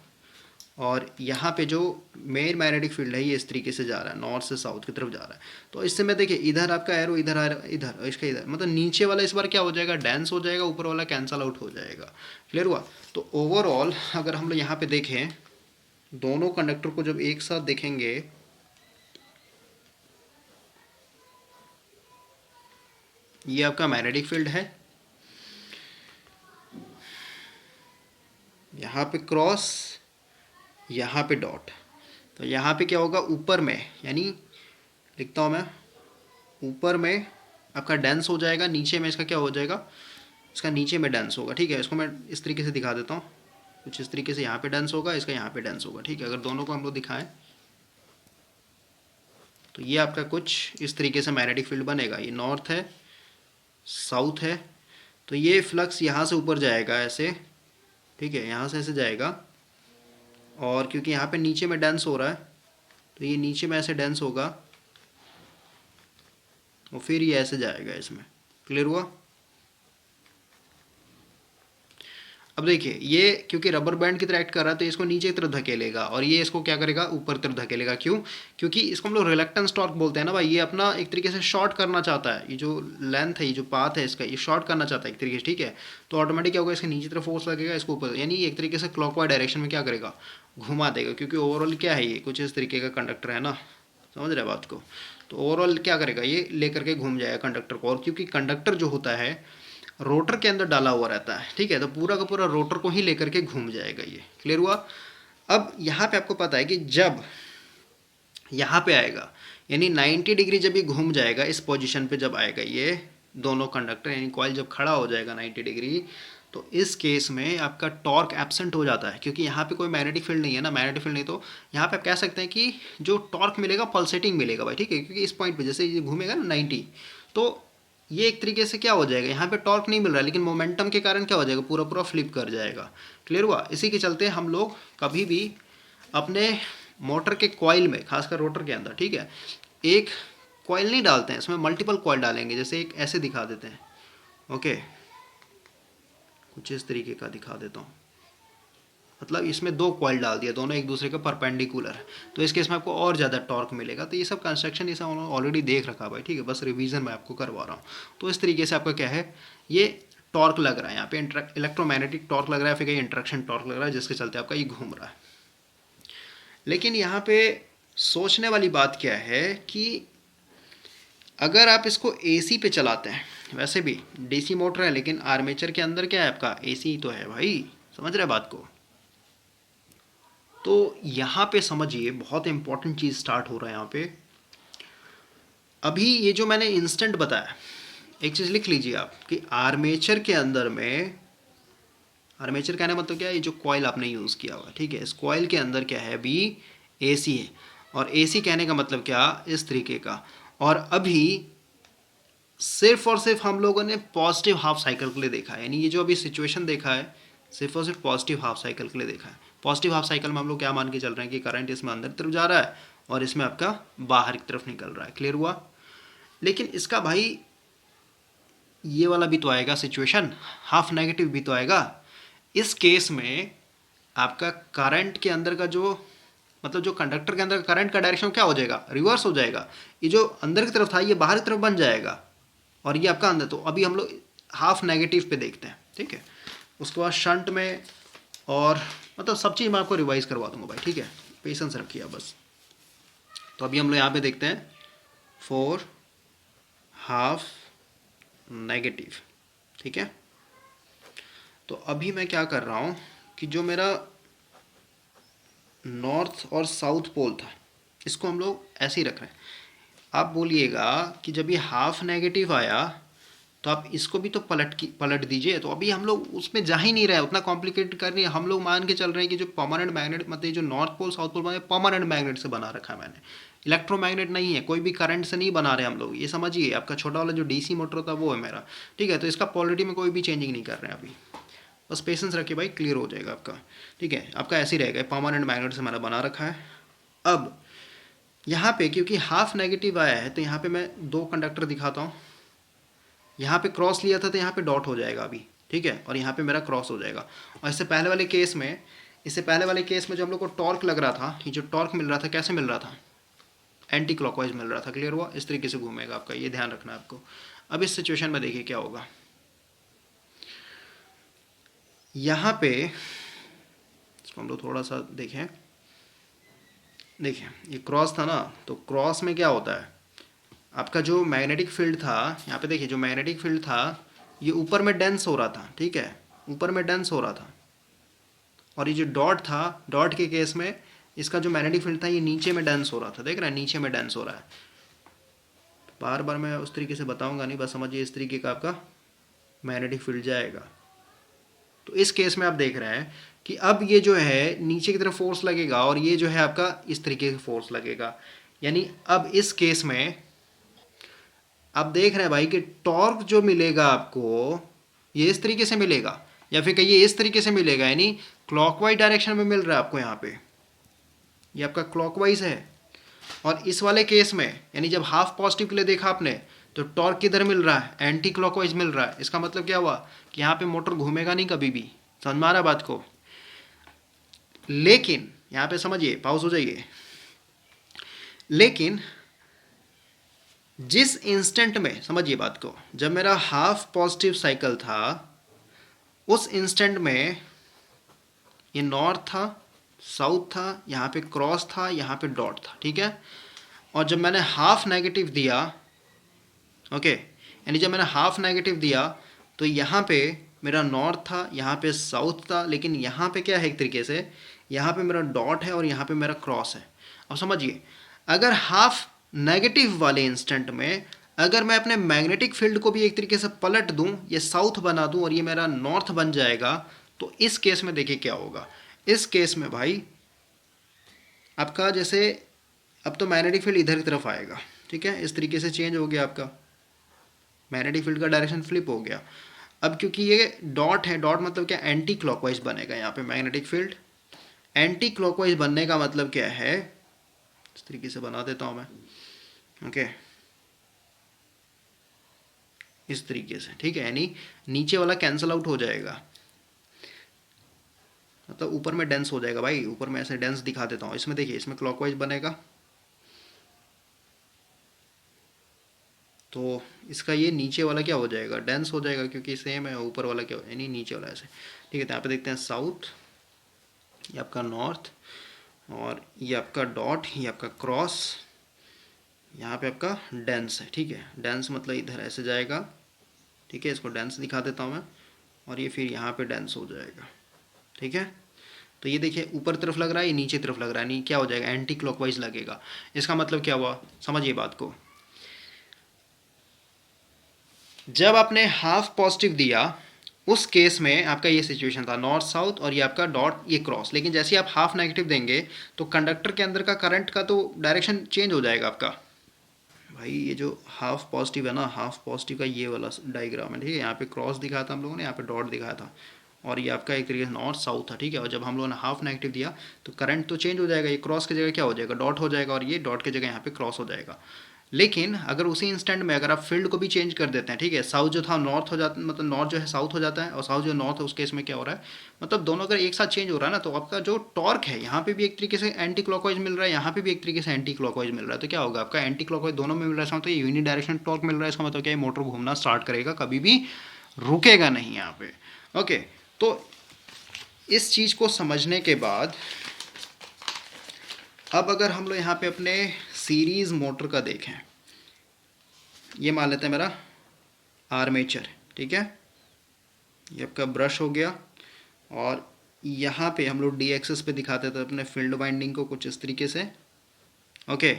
और यहाँ पे जो मेन मैग्नेटिक फील्ड है ये इस तरीके से जा रहा है, नॉर्थ से साउथ की तरफ जा रहा है। तो इससे मैं देखिए इधर आपका एरो, इधर आ रहा, इधर इसका इधर, मतलब नीचे वाला इस बार क्या हो जाएगा, डेंस हो जाएगा, ऊपर वाला कैंसल आउट हो जाएगा। क्लियर हुआ? तो ओवरऑल अगर हम लोग यहाँ पे देखें, दोनों कंडक्टर को जब एक साथ देखेंगे, ये आपका मैग्नेटिक फील्ड है, यहाँ पे क्रॉस, यहाँ पे डॉट। तो यहाँ पे क्या होगा, ऊपर में, यानी लिखता हूँ मैं, ऊपर में आपका डेंस हो जाएगा, नीचे में इसका क्या हो जाएगा, इसका नीचे में डेंस होगा। ठीक है, इसको मैं इस तरीके से दिखा देता हूँ, कुछ इस तरीके से यहाँ पे डेंस होगा, इसका यहाँ पे डेंस होगा। ठीक है, अगर दोनों को हम लोग दिखाएं तो ये आपका कुछ इस तरीके से मैग्नेटिक फील्ड बनेगा। ये नॉर्थ है, साउथ है, तो ये फ्लक्स यहाँ से ऊपर जाएगा ऐसे। ठीक है, यहाँ से ऐसे जाएगा, और क्योंकि यहाँ पे नीचे में डेंस हो रहा है तो ये नीचे में ऐसे डेंस होगा, और फिर ये ऐसे जाएगा इसमें। क्लियर हुआ? अब देखिए ये क्योंकि रबर बैंड की तरह एक्ट कर रहा है, तो इसको नीचे की तरफ धकेलेगा, और ये इसको क्या करेगा, ऊपर तरफ धकेलेगा। क्यों? क्योंकि इसको हम लोग रिलक्टेंस टॉर्क बोलते हैं ना भाई, ये अपना एक तरीके से शॉर्ट करना चाहता है, ये जो लेंथ है, ये जो पाथ है इसका, ये शॉर्ट करना चाहता है एक तरीके से। ठीक है, तो ऑटोमेटिक क्या होगा, इसके नीचे तरफ फोर्स लगेगा, इसको ऊपर, यानी एक तरीके से क्लॉकवाइज डायरेक्शन में क्या करेगा, घुमा देगा। क्योंकि ओवरऑल क्या है, ये कुछ इस तरीके का कंडक्टर है ना, समझ रहे बात को। तो ओवरऑल क्या करेगा, ये लेकर के घूम जाएगा कंडक्टर को, और क्योंकि कंडक्टर जो होता है रोटर के अंदर डाला हुआ रहता है। ठीक है, तो पूरा का पूरा रोटर को ही लेकर के घूम जाएगा ये। क्लियर हुआ? अब यहाँ पे आपको पता है कि जब यहाँ पे आएगा, यानी 90 डिग्री जब ये घूम जाएगा, इस पोजीशन पे जब आएगा ये दोनों कंडक्टर, यानी कॉइल जब खड़ा हो जाएगा 90 डिग्री, तो इस केस में आपका टॉर्क एब्सेंट हो जाता है, क्योंकि यहाँ पे कोई मैग्नेटिक फील्ड नहीं है ना। मैग्नेटिक फील्ड नहीं तो यहाँ पे आप कह सकते हैं कि जो टॉर्क मिलेगा पल्सेटिंग मिलेगा भाई। ठीक है, क्योंकि इस पॉइंट पे जैसे ये घूमेगा ना 90, तो ये एक तरीके से क्या हो जाएगा, यहाँ पे टॉर्क नहीं मिल रहा है लेकिन मोमेंटम के कारण क्या हो जाएगा, पूरा पूरा फ्लिप कर जाएगा। क्लियर हुआ। इसी के चलते हम लोग कभी भी अपने मोटर के कॉइल में, खासकर रोटर के अंदर, ठीक है, एक कॉइल नहीं डालते हैं, इसमें मल्टीपल कॉइल डालेंगे। जैसे एक ऐसे दिखा देते हैं, ओके, कुछ इस तरीके का दिखा देता हूँ। मतलब इसमें दो कॉइल डाल दिया, दोनों एक दूसरे के परपेंडिकुलर है, तो इस केस में आपको और ज़्यादा टॉर्क मिलेगा। तो ये सब कंस्ट्रक्शन ये सब ऑलरेडी देख रखा भाई, ठीक है, बस रिवीजन मैं आपको करवा रहा हूँ। तो इस तरीके से आपका क्या है, ये टॉर्क लग रहा है, यहाँ पे इलेक्ट्रोमैग्नेटिक टॉर्क लग रहा है, फिर कहीं इंट्रैक्शन टॉर्क लग रहा है, जिसके चलते आपका ये घूम रहा है। लेकिन यहाँ पे सोचने वाली बात क्या है कि अगर आप इसको एसी पे चलाते हैं, वैसे भी डीसी मोटर है लेकिन आर्मेचर के अंदर क्या है आपका, एसी तो है भाई, समझ रहे बात को। तो यहाँ पे समझिए बहुत इंपॉर्टेंट चीज़ स्टार्ट हो रहा है यहाँ पे। अभी ये जो मैंने इंस्टेंट बताया, एक चीज़ लिख लीजिए आप कि आर्मेचर के अंदर में, आर्मेचर कहने मतलब क्या है, ये जो कॉइल आपने यूज़ किया हुआ, ठीक है, इस कॉइल के अंदर क्या है अभी, एसी है। और एसी कहने का मतलब क्या, इस तरीके का। और अभी सिर्फ और सिर्फ हम लोगों ने पॉजिटिव हाफ साइकिल के लिए देखा है, यानी ये जो अभी सिचुएशन देखा है सिर्फ और सिर्फ पॉजिटिव हाफ साइकिल के लिए देखा है। पॉजिटिव हाफ साइकिल में हम लोग क्या मान के चल रहे हैं कि करंट इसमें अंदर की तरफ जा रहा है और इसमें आपका बाहर की तरफ निकल रहा है। क्लियर हुआ। लेकिन इसका भाई ये वाला भी तो आएगा सिचुएशन, हाफ नेगेटिव भी तो आएगा। इस केस में आपका करंट के अंदर का जो, मतलब जो कंडक्टर के अंदर करंट का डायरेक्शन क्या हो जाएगा, रिवर्स हो जाएगा। ये जो अंदर की तरफ था ये बाहर की तरफ बन जाएगा और ये आपका अंदर। तो अभी हम लोग हाफ नेगेटिव पे देखते हैं, ठीक है। उसके बाद शंट में, और मतलब सब चीज़ मैं आपको रिवाइज करवा दूंगा भाई, ठीक है, पेशेंस रखिए बस। तो अभी हम लोग यहाँ पे देखते हैं फोर हाफ नेगेटिव, ठीक है। तो अभी मैं क्या कर रहा हूँ कि जो मेरा नॉर्थ और साउथ पोल था इसको हम लोग ऐसे ही रख रहे हैं। आप बोलिएगा कि जब ये हाफ नेगेटिव आया तो आप इसको भी तो पलट दीजिए। तो अभी हम लोग उसमें जा ही नहीं रहे, उतना कॉम्प्लिकेट कर नहीं है। हम लोग मान के चल रहे हैं कि जो परमानेंट मैग्नेट, मतलब जो north pole south pole permanent magnet से बना रखा है मैंने, इलेक्ट्रोमैग्नेट नहीं है, कोई भी करंट से नहीं बना रहे हम लोग, ये समझिए। आपका छोटा वाला जो डीसी मोटर होता है वो है मेरा, ठीक है। तो इसका पोलरिटी में कोई भी चेंजिंग नहीं कर रहे हैं अभी, बस पेशेंस रखिए भाई, क्लियर हो जाएगा आपका, ठीक है। आपका ऐसे ही रहेगा, परमानेंट मैग्नेट से मैंने बना रखा है। अब यहाँ पे क्योंकि हाफ नेगेटिव आया है तो यहाँ पे मैं दो कंडक्टर दिखाता हूँ। यहाँ पे क्रॉस लिया था तो यहाँ पे डॉट हो जाएगा अभी, ठीक है, और यहाँ पे मेरा क्रॉस हो जाएगा। और इससे पहले वाले केस में, जो हम लोग को टॉर्क लग रहा था, ये जो टॉर्क मिल रहा था कैसे मिल रहा था, एंटी क्लॉकवाइज मिल रहा था। क्लियर हुआ। इस तरीके से घूमेगा आपका, ये ध्यान रखना है आपको। अब इस सिचुएशन में देखिए क्या होगा। यहाँ पे इसको हम लोग थोड़ा सा देखें, देखिए ये क्रॉस था ना, तो क्रॉस में क्या होता है, आपका जो मैग्नेटिक फील्ड था, यहाँ पे देखिए जो मैग्नेटिक फील्ड था ये ऊपर में डेंस हो रहा था, ठीक है, ऊपर में डेंस हो रहा था। और ये जो डॉट था, डॉट के केस में इसका जो मैग्नेटिक फील्ड था ये नीचे में डेंस हो रहा था, देख रहे हैं, नीचे में डेंस हो रहा है। बार बार मैं उस तरीके से बताऊंगा नहीं, बस समझिए इस तरीके का आपका मैग्नेटिक फील्ड जाएगा। तो इस केस में आप देख रहे हैं कि अब ये जो है नीचे की तरफ फोर्स लगेगा और ये जो है आपका इस तरीके से फोर्स लगेगा। यानी अब इस केस में आप देख रहे हैं भाई कि टॉर्क जो मिलेगा आपको ये इस तरीके से मिलेगा या फिर कहिए इस तरीके से मिलेगा, यानी क्लॉकवाइज डायरेक्शन में मिल रहा है आपको। यहाँ पे ये आपका क्लॉकवाइज है। और इस वाले केस में यानी जब हाफ पॉजिटिव के लिए देखा आपने तो टॉर्क किधर मिल रहा है, एंटी क्लॉकवाइज मिल रहा है। इसका मतलब क्या हुआ कि यहाँ पे मोटर घूमेगा नहीं कभी भी, समझ में आ रहा है बात को। लेकिन यहाँ पे समझिए, पाउस हो जाइए। लेकिन जिस इंस्टेंट में, समझिए बात को, जब मेरा हाफ पॉजिटिव साइकिल था उस इंस्टेंट में ये नॉर्थ था, साउथ था, यहाँ पे क्रॉस था, यहाँ पे डॉट था, ठीक है। और जब मैंने हाफ नेगेटिव दिया, ओके, यानी जब मैंने हाफ नेगेटिव दिया तो यहाँ पे मेरा नॉर्थ था, यहाँ पे साउथ था, लेकिन यहाँ पे क्या है, एक तरीके से यहाँ पे मेरा डॉट है और यहाँ पे मेरा क्रॉस है। अब समझिए, अगर हाफ नेगेटिव वाले इंस्टेंट में अगर मैं अपने मैग्नेटिक फील्ड को भी एक तरीके से पलट दूं, ये साउथ बना दूं और ये मेरा नॉर्थ बन जाएगा, तो इस केस में देखिए क्या होगा। इस केस में भाई आपका जैसे अब तो मैग्नेटिक फील्ड इधर की तरफ आएगा, ठीक है, इस तरीके से चेंज हो गया आपका मैग्नेटिक फील्ड का डायरेक्शन फ्लिप हो गया। अब क्योंकि ये डॉट है, डॉट मतलब क्या, एंटी क्लॉकवाइज बनेगा यहाँ पे मैग्नेटिक फील्ड। एंटी क्लॉकवाइज बनने का मतलब क्या है, इस तरीके से बना देता हूँ मैं, ओके, इस तरीके से, ठीक है, यानी नीचे वाला कैंसिल आउट हो जाएगा, मतलब ऊपर में डेंस हो जाएगा भाई, ऊपर में ऐसे डेंस दिखा देता हूँ। इसमें देखिए, इसमें क्लॉकवाइज बनेगा तो इसका ये नीचे वाला क्या हो जाएगा, डेंस हो जाएगा, क्योंकि सेम है, ऊपर वाला क्या यानी नीचे वाला ऐसे, ठीक है। तो यहाँ पे देखते हैं साउथ, ये आपका नॉर्थ, और ये आपका डॉट, ये आपका क्रॉस, यहाँ पे आपका डेंस है, ठीक है। डेंस मतलब इधर ऐसे जाएगा, ठीक है, इसको डेंस दिखा देता हूँ मैं, और ये फिर यहाँ पे डेंस हो जाएगा, ठीक है। तो ये देखिए ऊपर तरफ लग रहा है, ये नीचे तरफ लग रहा है, नहीं क्या हो जाएगा, एंटी क्लॉकवाइज लगेगा। इसका मतलब क्या हुआ, समझिए बात को। जब आपने हाफ पॉजिटिव दिया उस केस में आपका ये सिचुएशन था, नॉर्थ साउथ और ये आपका डॉट, ये क्रॉस। लेकिन जैसे ही आप हाफ नेगेटिव देंगे तो कंडक्टर के अंदर का करंट का तो डायरेक्शन चेंज हो जाएगा आपका। भाई ये जो हाफ पॉजिटिव है ना, हाफ पॉजिटिव का ये वाला डायग्राम है, ठीक है। यहाँ पे क्रॉस दिखाया था हम लोगों ने, यहाँ पे डॉट दिखाया था, और ये आपका एक तरीके से नॉर्थ साउथ था, ठीक है। और जब हम लोगों ने हाफ नेगेटिव दिया तो करंट तो चेंज हो जाएगा, ये क्रॉस की जगह क्या हो जाएगा, डॉट हो जाएगा, और ये डॉट की जगह यहाँ पे क्रॉस हो जाएगा। लेकिन अगर उसी इंस्टेंट में अगर आप फील्ड को भी चेंज कर देते हैं, ठीक है, साउथ जो था नॉर्थ हो जाता, मतलब नॉर्थ जो है साउथ हो जाता है, और साउथ जो नॉर्थ है उस केस में क्या हो रहा है, मतलब दोनों अगर एक साथ चेंज हो रहा है ना, तो आपका जो टॉर्क है यहाँ पे भी एक तरीके से एंटी क्लॉकवाइज मिल रहा है, यहाँ पे भी एक तरीके से एंटी क्लॉकवाइज मिल रहा है, तो क्या होगा आपका एंटी क्लॉकवाइज दोनों में मिल रहा है, तो ये यूनि डायरेक्शन टॉर्क मिल रहा है। इसका मतलब क्या है, मोटर घूमना स्टार्ट करेगा, कभी भी रुकेगा नहीं यहाँ पे, ओके। तो इस चीज़ को समझने के बाद अब अगर हम लोग यहाँ पे अपने सीरीज़ मोटर का देखें, ये मान लेते हैं मेरा आर्मेचर, ठीक है, ये आपका ब्रश हो गया, और यहाँ पे हम लोग डी एक्सेस पे दिखाते थे अपने फील्ड वाइंडिंग को कुछ इस तरीके से, ओके।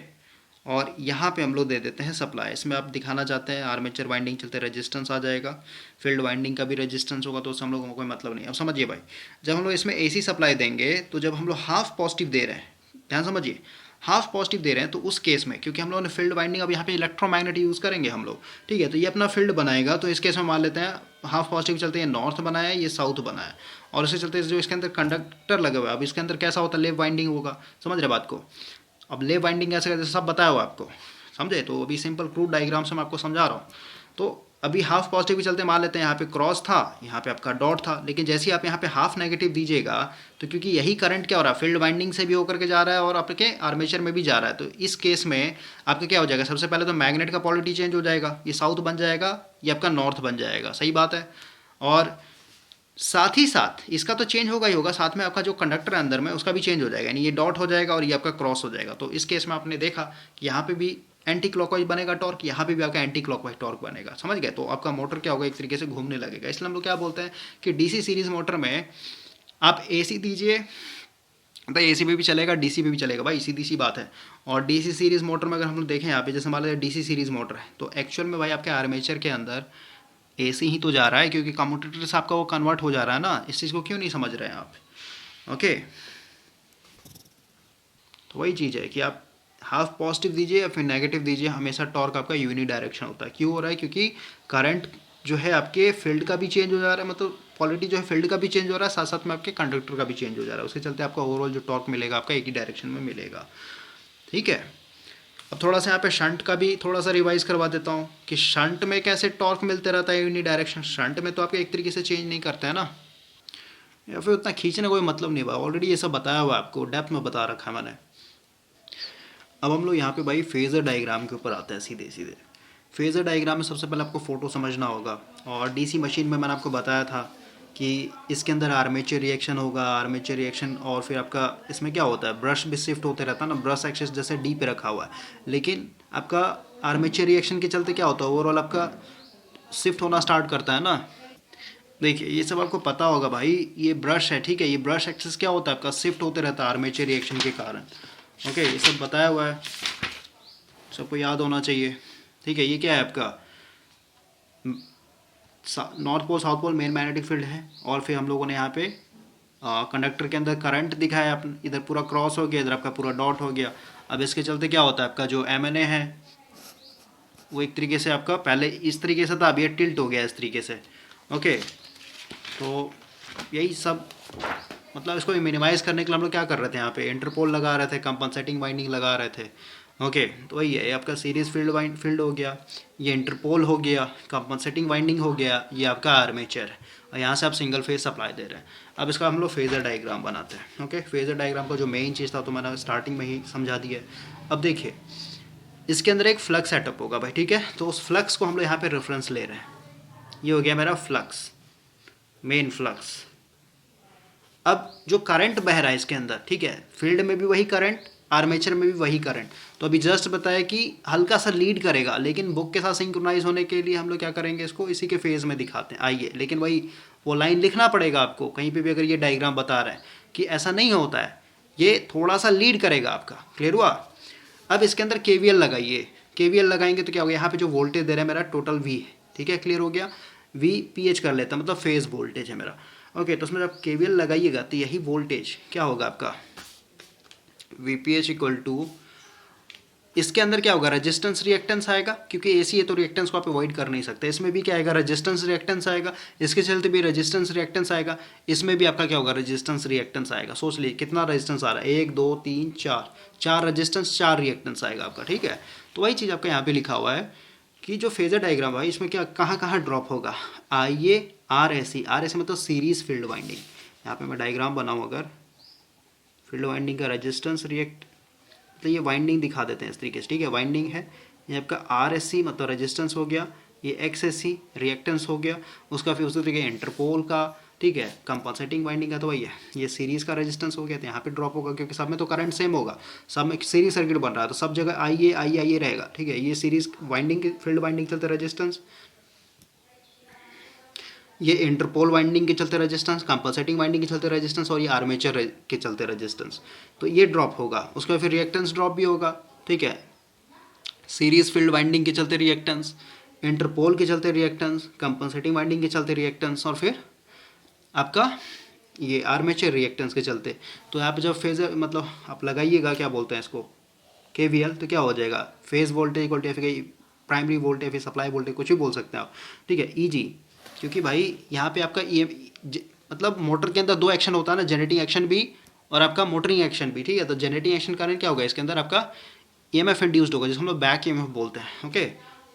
और यहाँ पे हम लोग दे देते हैं सप्लाई, इसमें आप दिखाना चाहते हैं आर्मेचर वाइंडिंग चलते रेजिस्टेंस आ जाएगा, फील्ड वाइंडिंग का भी रेजिस्टेंस होगा, तो उससे हम लोगों को कोई मतलब नहीं। अब समझिए भाई, जब हम लोग इसमें एसी सप्लाई देंगे, तो जब हम लोग हाफ पॉजिटिव दे रहे हैं, ध्यान समझिए, हाफ पॉजिटिव दे रहे हैं, तो उस केस में क्योंकि हम लोगों ने फील्ड वाइंडिंग, अब यहाँ पे इलेक्ट्रोमैग्नेट यूज़ करेंगे हम लोग, ठीक है, तो ये अपना फील्ड बनाएगा। तो इस केस में मान लेते हैं हाफ पॉजिटिव चलते हैं, नॉर्थ बनाया, ये साउथ बनाया, और इससे चलते जो इसके अंदर कंडक्टर लगा हुआ है, अब इसके अंदर कैसा होता है, लेव वाइंडिंग होगा, समझ रहे बात को। अब लेव वाइंडिंग कैसे करते सब बताया हुआ आपको, समझे। तो अभी सिंपल क्रूड डायग्राम से मैं आपको समझा रहा हूँ। तो अभी हाफ पॉजिटिव भी चलते मान लेते हैं, यहाँ पे क्रॉस था, यहाँ पे आपका डॉट था, लेकिन जैसे ही आप यहाँ पे हाफ नेगेटिव दीजिएगा, तो क्योंकि यही करंट क्या हो रहा है, फील्ड वाइंडिंग से भी होकर के जा रहा है और आपके आर्मेचर में भी जा रहा है, तो इस केस में आपका क्या हो जाएगा, सबसे पहले तो मैग्नेट का पॉलिटी चेंज हो जाएगा, ये साउथ बन जाएगा, ये आपका नॉर्थ बन जाएगा, सही बात है। और साथ ही साथ इसका तो चेंज होगा ही होगा, साथ में आपका जो कंडक्टर है अंदर में उसका भी चेंज हो जाएगा, यानी ये डॉट हो जाएगा और ये आपका क्रॉस हो जाएगा। तो इस केस में आपने देखा कि यहाँ पे भी एंटी क्लॉकवाइज बनेगा टॉर्क, यहाँ पे भी आपका एंटी क्लॉकवाइज टॉर्क बनेगा, समझ गए। तो आपका मोटर क्या होगा, एक तरीके से घूमने लगेगा। इसलिए हम लोग क्या बोलते हैं कि डीसी सीरीज मोटर में आप एसी दीजिए, मतलब एसी पे भी चलेगा, डीसी पे भी चलेगा भाई, सीधी सी बात है। और डीसी सीरीज मोटर में अगर हम लोग देखें यहाँ पे, जैसे मान लीजिए डीसी सीरीज मोटर है, तो एक्चुअल में भाई आपके आर्मेचर के अंदर एसी ही तो जा रहा है, क्योंकि कम्यूटेटर से आपका वो कन्वर्ट हो जा रहा है ना। इस चीज़ को क्यों नहीं समझ रहे हैं आप, ओके। तो वही चीज़ है कि आप हाफ पॉजिटिव दीजिए या फिर नेगेटिव दीजिए, हमेशा टॉर्क आपका यूनि डायरेक्शन होता है। क्यों हो रहा है, क्योंकि करंट जो है आपके फील्ड का भी चेंज हो जा रहा है, मतलब क्वालिटी जो है फील्ड का भी चेंज हो रहा है, साथ साथ में आपके कंडक्टर का भी चेंज हो जा रहा है, उसके चलते आपका ओवरऑल जो टॉर्क मिलेगा आपका एक ही डायरेक्शन में मिलेगा, ठीक है। अब थोड़ा सा यहाँ पे शंट का भी थोड़ा सा रिवाइज करवा देता हूँ कि शंट में कैसे टॉर्क मिलते रहता है यूनि डायरेक्शन। शंट में तो आपके एक तरीके से चेंज नहीं करते हैं ना, या फिर उतना खींचने कोई मतलब नहीं हुआ, ऑलरेडी ये सब बताया हुआ आपको, डेप्थ में बता रखा है मैंने। अब हम लोग यहाँ पे भाई फेज़र डायग्राम के ऊपर आते हैं सीधे सीधे। फेज़र डायग्राम में सबसे पहले आपको फ़ोटो समझना होगा, और डीसी मशीन में मैंने आपको बताया था कि इसके अंदर आर्मेचर रिएक्शन होगा, आर्मेचर रिएक्शन, और फिर आपका इसमें क्या होता है, ब्रश भी शिफ्ट होते रहता है ना, ब्रश एक्सिस जैसे डी पे रखा हुआ है, लेकिन आपका आर्मेचर रिएक्शन के चलते क्या होता है, ओवरऑल आपका शिफ्ट होना स्टार्ट करता है ना। देखिए ये सब आपको पता होगा भाई, ये ब्रश है, ठीक है, ये ब्रश एक्सिस क्या होता है आपका शिफ्ट होते रहता है आर्मेचर रिएक्शन के कारण, ओके। ये सब बताया हुआ है, सबको याद होना चाहिए, ठीक है। ये क्या है आपका north pole south pole main magnetic field है, और फिर हम लोगों ने यहाँ पे कंडक्टर के अंदर करंट दिखाया, इधर पूरा क्रॉस हो गया, इधर आपका पूरा डॉट हो गया। अब इसके चलते क्या होता है, आपका जो एम एन ए है, वो एक तरीके से आपका पहले इस तरीके से था, अभी ये टिल्ट हो गया इस तरीके से। ओके, तो यही सब मतलब इसको मिनिमाइज़ करने के लिए हम लोग क्या कर रहे थे, यहाँ पे इंटरपोल लगा रहे थे, कंपनसेटिंग वाइंडिंग लगा रहे थे। ओके, तो वही है, ये आपका सीरीज फील्ड हो गया, ये इंटरपोल हो गया, कंपनसेटिंग वाइंडिंग हो गया, ये आपका आर्मेचर है, और यहाँ से आप सिंगल फेज सप्लाई दे रहे हैं। अब इसका हम लोग फेजर डायग्राम बनाते हैं। ओके, फेजर डायग्राम का जो मेन चीज़ था तो मैंने स्टार्टिंग में ही समझा दिया है। अब देखिए, इसके अंदर एक फ्लक्स सेटअप होगा भाई, ठीक है, तो उस फ्लक्स को हम लोग यहाँ पे रेफरेंस ले रहे हैं। ये हो गया मेरा फ्लक्स, मेन फ्लक्स। अब जो करंट बह रहा है इसके अंदर, ठीक है, फील्ड में भी वही करंट, आर्मेचर में भी वही करंट। तो अभी जस्ट बताया कि हल्का सा लीड करेगा, लेकिन बुक के साथ सिंक्रोनाइज होने के लिए हम लोग क्या करेंगे, इसको इसी के फेज में दिखाते हैं। आइए, लेकिन वही वो लाइन लिखना पड़ेगा आपको कहीं पे भी, अगर ये डायग्राम बता रहा है कि ऐसा नहीं होता है, ये थोड़ा सा लीड करेगा आपका। क्लियर हुआ? अब इसके अंदर KVL लगाइए। KVL लगाएंगे तो क्या होगा, यहाँ पे जो वोल्टेज दे रहा है मेरा टोटल V है, ठीक है, क्लियर हो गया। VPH कर लेता, मतलब फेज वोल्टेज है मेरा। ओके, तो उसमें जब KVL लगाइएगा तो यही वोल्टेज क्या होगा आपका, VPH इक्वल टू, इसके अंदर क्या होगा, रेजिस्टेंस रिएक्टेंस आएगा, क्योंकि AC है तो रिएक्टेंस को आप अवॉइड कर नहीं सकते। इसमें भी क्या आएगा, रेजिस्टेंस रिएक्टेंस आएगा, इसके चलते भी रेजिस्टेंस रिएक्टेंस आएगा, इसमें भी आपका क्या होगा, रेजिस्टेंस रिएक्टेंस आएगा। सोच लीजिए कितना रेजिस्टेंस आ रहा है, 1 2 3 4, 4 रेजिस्टेंस 4 रिएक्टेंस आएगा आपका, ठीक है। तो वही चीज़ आपका यहाँ पे लिखा हुआ है कि जो फेजर डायग्राम भाई, इसमें क्या कहाँ कहाँ ड्रॉप होगा। आइए, RSC मतलब सीरीज फील्ड वाइंडिंग। यहाँ पे मैं डायग्राम बनाऊँ, अगर फील्ड वाइंडिंग का रेजिस्टेंस रिएक्ट, तो ये वाइंडिंग दिखा देते हैं इस तरीके से, ठीक है, वाइंडिंग है। ये आपका RSC मतलब रेजिस्टेंस हो गया, ये XSC रिएक्टेंस हो गया, उसका फिर उसी तरीके इंटरपोल का, ठीक है, कंपनसेटिंग वाइंडिंग का तो वही है, ये सीरीज़ का रेजिस्टेंस हो गया, तो यहाँ पे ड्रॉप होगा, क्योंकि सब में तो करंट सेम होगा, सब में सीरीज सर्किट बन रहा है, तो सब जगह आइए रहेगा, ठीक है। ये सीरीज वाइंडिंग की फील्ड वाइंडिंग चलते रेजिस्टेंस, ये इंटरपोल वाइंडिंग के चलते रेजिस्टेंस, कंपनसेटिंग वाइंडिंग के चलते रेजिस्टेंस, और ये आर्मेचर के चलते रेजिस्टेंस। तो ये ड्रॉप होगा, उसका फिर रिएक्टेंस ड्रॉप भी होगा, ठीक है। सीरीज फील्ड वाइंडिंग के चलते रिएक्टेंस, इंटरपोल के चलते रिएक्टेंस, कंपनसेटिंग वाइंडिंग के चलते रिएक्टेंस, और फिर आपका ये आर्मेचर रिएक्टेंस के चलते। तो यहाँ पे जब फेजर मतलब आप लगाइएगा, क्या बोलते हैं इसको, KVL, तो क्या हो जाएगा, phase voltage equal to primary voltage, फिर सप्लाई वोल्टेज, कुछ भी बोल सकते हैं आप, ठीक है। EG, क्योंकि भाई यहाँ पे आपका मतलब मोटर के अंदर 2 एक्शन होता है ना, जनरेटिंग एक्शन भी और आपका मोटरिंग एक्शन भी, ठीक है। तो जनरेटिंग एक्शन कारण क्या होगा, इसके अंदर आपका EMF इंड्यूस्ड होगा, जिसको हम लोग बैक EMF बोलते हैं। ओके,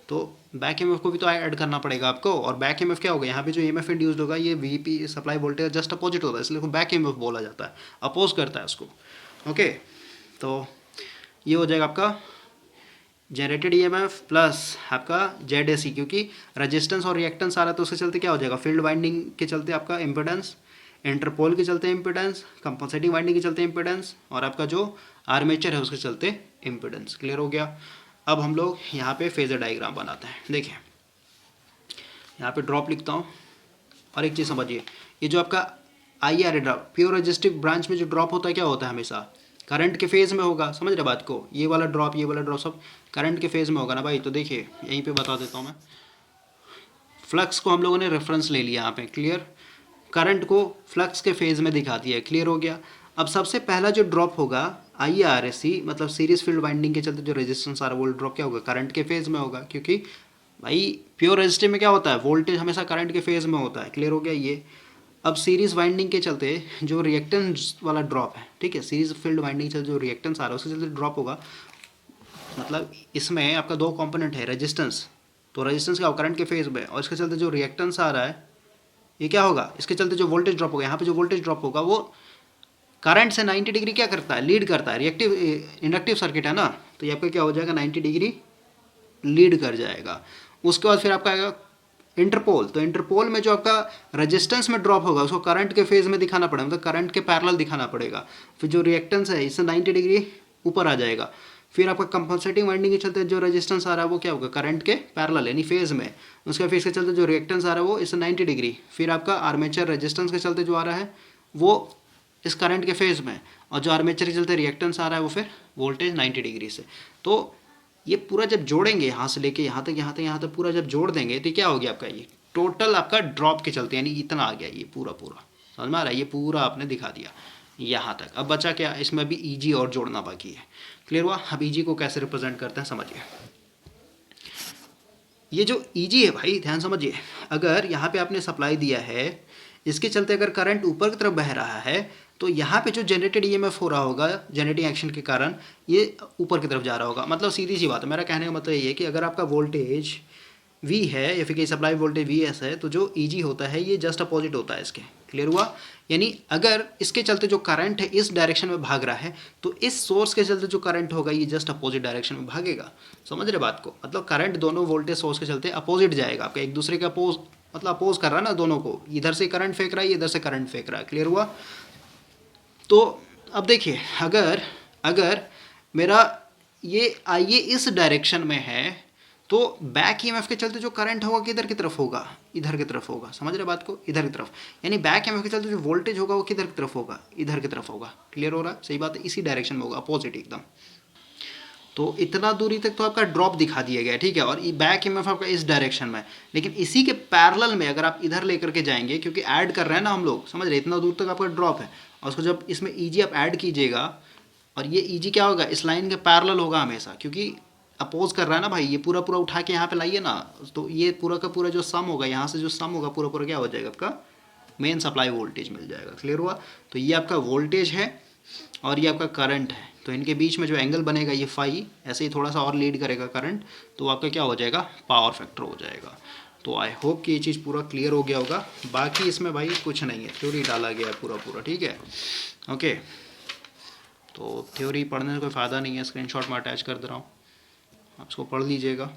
तो बैक EMF को भी तो ऐड करना पड़ेगा आपको, और बैक EMF क्या होगा, यहाँ पे जो EMF इंड्यूस्ड होगा, ये VP supply voltage just opposite होता है, इसलिए बैक EMF बोला जाता है, अपोज करता है उसको। ओके, तो ये हो जाएगा आपका जनरेटेड EMF प्लस आपका ZSC, क्योंकि रेजिस्टेंस और रिएक्टेंस आ रहा है, तो उसके चलते क्या हो जाएगा, फील्ड वाइंडिंग के चलते आपका इम्पिडेंस, इंटरपोल के चलते इम्पिडेंस, कंपनसेटिंग वाइंडिंग के चलते इम्पिडेंस, और आपका जो आर्मेचर है उसके चलते इम्पिडेंस। क्लियर हो गया? अब हम लोग यहाँ पे फेजर डायग्राम बनाते हैं। देखिए, यहाँ पे ड्रॉप लिखता हूँ, और एक चीज़ समझिए, ये जो आपका IR drop, pure resistive branch में जो ड्रॉप होता है, क्या होता है, हमेशा करंट के फेज में होगा। समझ रहे बात को, ये वाला ड्रॉप सब करंट के फेज में होगा ना भाई। तो देखिए, यहीं पे बता देता हूँ मैं, फ्लक्स को हम लोगों ने रेफरेंस ले लिया यहाँ पे, क्लियर, करंट को फ्लक्स के फेज में दिखा दिया, क्लियर हो गया। अब सबसे पहला जो ड्रॉप होगा IRSC मतलब सीरीज फील्ड वाइंडिंग के चलते जो रेजिस्टेंस आ रहा है, वो ड्रॉप क्या होगा, करंट के फेज में होगा, क्योंकि भाई प्योर रेजिस्टिव में क्या होता है, वोल्टेज हमेशा करंट के फेज में होता है। क्लियर हो गया ये। अब सीरीज वाइंडिंग के चलते जो रिएक्टेंस वाला ड्रॉप है, ठीक है, सीरीज फील्ड वाइंडिंग से जो रिएक्टेंस आ रहा है उसके चलते ड्रॉप होगा, मतलब इसमें आपका 2 कंपोनेंट है, रेजिस्टेंस, तो रेजिस्टेंस क्या होगा, करंट के फेज में, और इसके चलते जो रिएक्टेंस आ रहा है, ये क्या होगा, इसके चलते जो वोल्टेज ड्रॉप होगा, यहाँ पे जो वोल्टेज ड्रॉप होगा वो करंट से 90 डिग्री क्या करता है, लीड करता है, रिएक्टिव इंडक्टिव सर्किट है ना, तो ये आपका क्या हो जाएगा, 90 डिग्री लीड कर जाएगा। उसके बाद फिर आपका आएगा इंटरपोल, तो इंटरपोल में जो आपका रेजिस्टेंस में ड्रॉप होगा उसको करंट के फेज में दिखाना पड़ेगा, मतलब करंट के पैरेलल दिखाना पड़ेगा, फिर जो रिएक्टेंस है इससे 90 डिग्री ऊपर आ जाएगा। फिर आपका कंपनसेटिंग वाइंडिंग के चलते जो रेजिस्टेंस आ रहा है वो क्या होगा, करंट के पैरेलल यानी फेज में, उसका फेज के चलते जो रिएक्टेंस आ रहा है वो इससे 90 डिग्री, फिर आपका आर्मेचर रेजिस्टेंस के चलते जो आ रहा है वो इस करंट के फेज में, और जो आर्मेचर के चलते रिएक्टेंस आ रहा है वो फिर वोल्टेज 90 डिग्री से। तो ये पूरा जब जोड़ेंगे यहाँ से लेके यहाँ तक पूरा जब जोड़ देंगे तो क्या हो गया आपका, ये टोटल आपका ड्रॉप के चलते यानी इतना आ गया, ये पूरा समझ में आ रहा है, ये पूरा आपने दिखा दिया यहाँ तक। अब बचा क्या, इसमें अभी EG और जोड़ना बाकी है। क्लियर हुआ? अब EG को कैसे रिप्रेजेंट करते हैं समझिए। ये जो ईजी है भाई, ध्यान समझिए, अगर यहाँ पे आपने सप्लाई दिया है, इसके चलते अगर करंट ऊपर की तरफ बह रहा है, तो यहाँ पे जो जनरेटेड ईएमएफ हो रहा होगा जनरेटिंग एक्शन के कारण, ये ऊपर की तरफ जा रहा होगा। मतलब सीधी सी बात है, मेरा कहने का मतलब ये है कि अगर आपका वोल्टेज V है या फिर कहीं सप्लाई वोल्टेज VS है, तो जो EG होता है ये जस्ट अपोजिट होता है इसके। क्लियर हुआ? यानी अगर इसके चलते जो करंट है इस डायरेक्शन में भाग रहा है, तो इस सोर्स के चलते जो करंट होगा ये जस्ट अपोजिट डायरेक्शन में भागेगा। समझ रहे बात को? मतलब करंट दोनों वोल्टेज सोर्स के चलते अपोजिट जाएगा, आपका एक दूसरे के अपोज, मतलब अपोज कर रहा है ना दोनों को, इधर से करंट फेंक रहा है, इधर से करंट फेंक रहा है। क्लियर हुआ? तो अब देखिए, अगर अगर मेरा ये आइए इस डायरेक्शन में है, तो बैक ईएमएफ के चलते जो करंट होगा किधर की तरफ होगा? इधर की तरफ होगा। समझ रहे बात को? इधर की तरफ। यानी बैक ईएमएफ के चलते जो वोल्टेज होगा वो किधर की तरफ होगा? इधर की तरफ होगा। क्लियर हो रहा है? सही बात है, इसी डायरेक्शन में होगा, अपोजिट एकदम। तो इतना दूरी तक तो आपका ड्रॉप दिखा दिया गया, ठीक है, और बैक ईएमएफ आपका इस डायरेक्शन में। लेकिन इसी के पैरेलल में अगर आप इधर लेकर के जाएंगे, क्योंकि ऐड कर रहे हैं ना हम लोग, समझ रहे, इतना दूर तक आपका ड्रॉप है, और उसको जब इसमें ईजी आप ऐड कीजिएगा, और ये ईजी क्या होगा? इस लाइन के पैरेलल होगा हमेशा, क्योंकि अपोज कर रहा है ना भाई, ये पूरा पूरा उठा के यहाँ पे लाइए ना, तो ये पूरा का पूरा जो सम होगा, यहाँ से जो सम होगा पूरा पूरा क्या हो जाएगा? आपका मेन सप्लाई वोल्टेज मिल जाएगा। क्लियर हुआ? तो ये आपका वोल्टेज है और ये आपका करंट है, तो इनके बीच में जो एंगल बनेगा ये फाई, ऐसे ही थोड़ा सा और लीड करेगा करंट, तो आपका क्या हो जाएगा? पावर फैक्टर हो जाएगा। तो आई होप कि ये चीज़ पूरा क्लियर हो गया होगा। बाकी इसमें भाई कुछ नहीं है, थ्योरी डाला गया है पूरा पूरा, ठीक है, ओके। तो थ्योरी पढ़ने से कोई फ़ायदा नहीं है, स्क्रीनशॉट में अटैच कर दे रहा हूँ, आप इसको पढ़ लीजिएगा।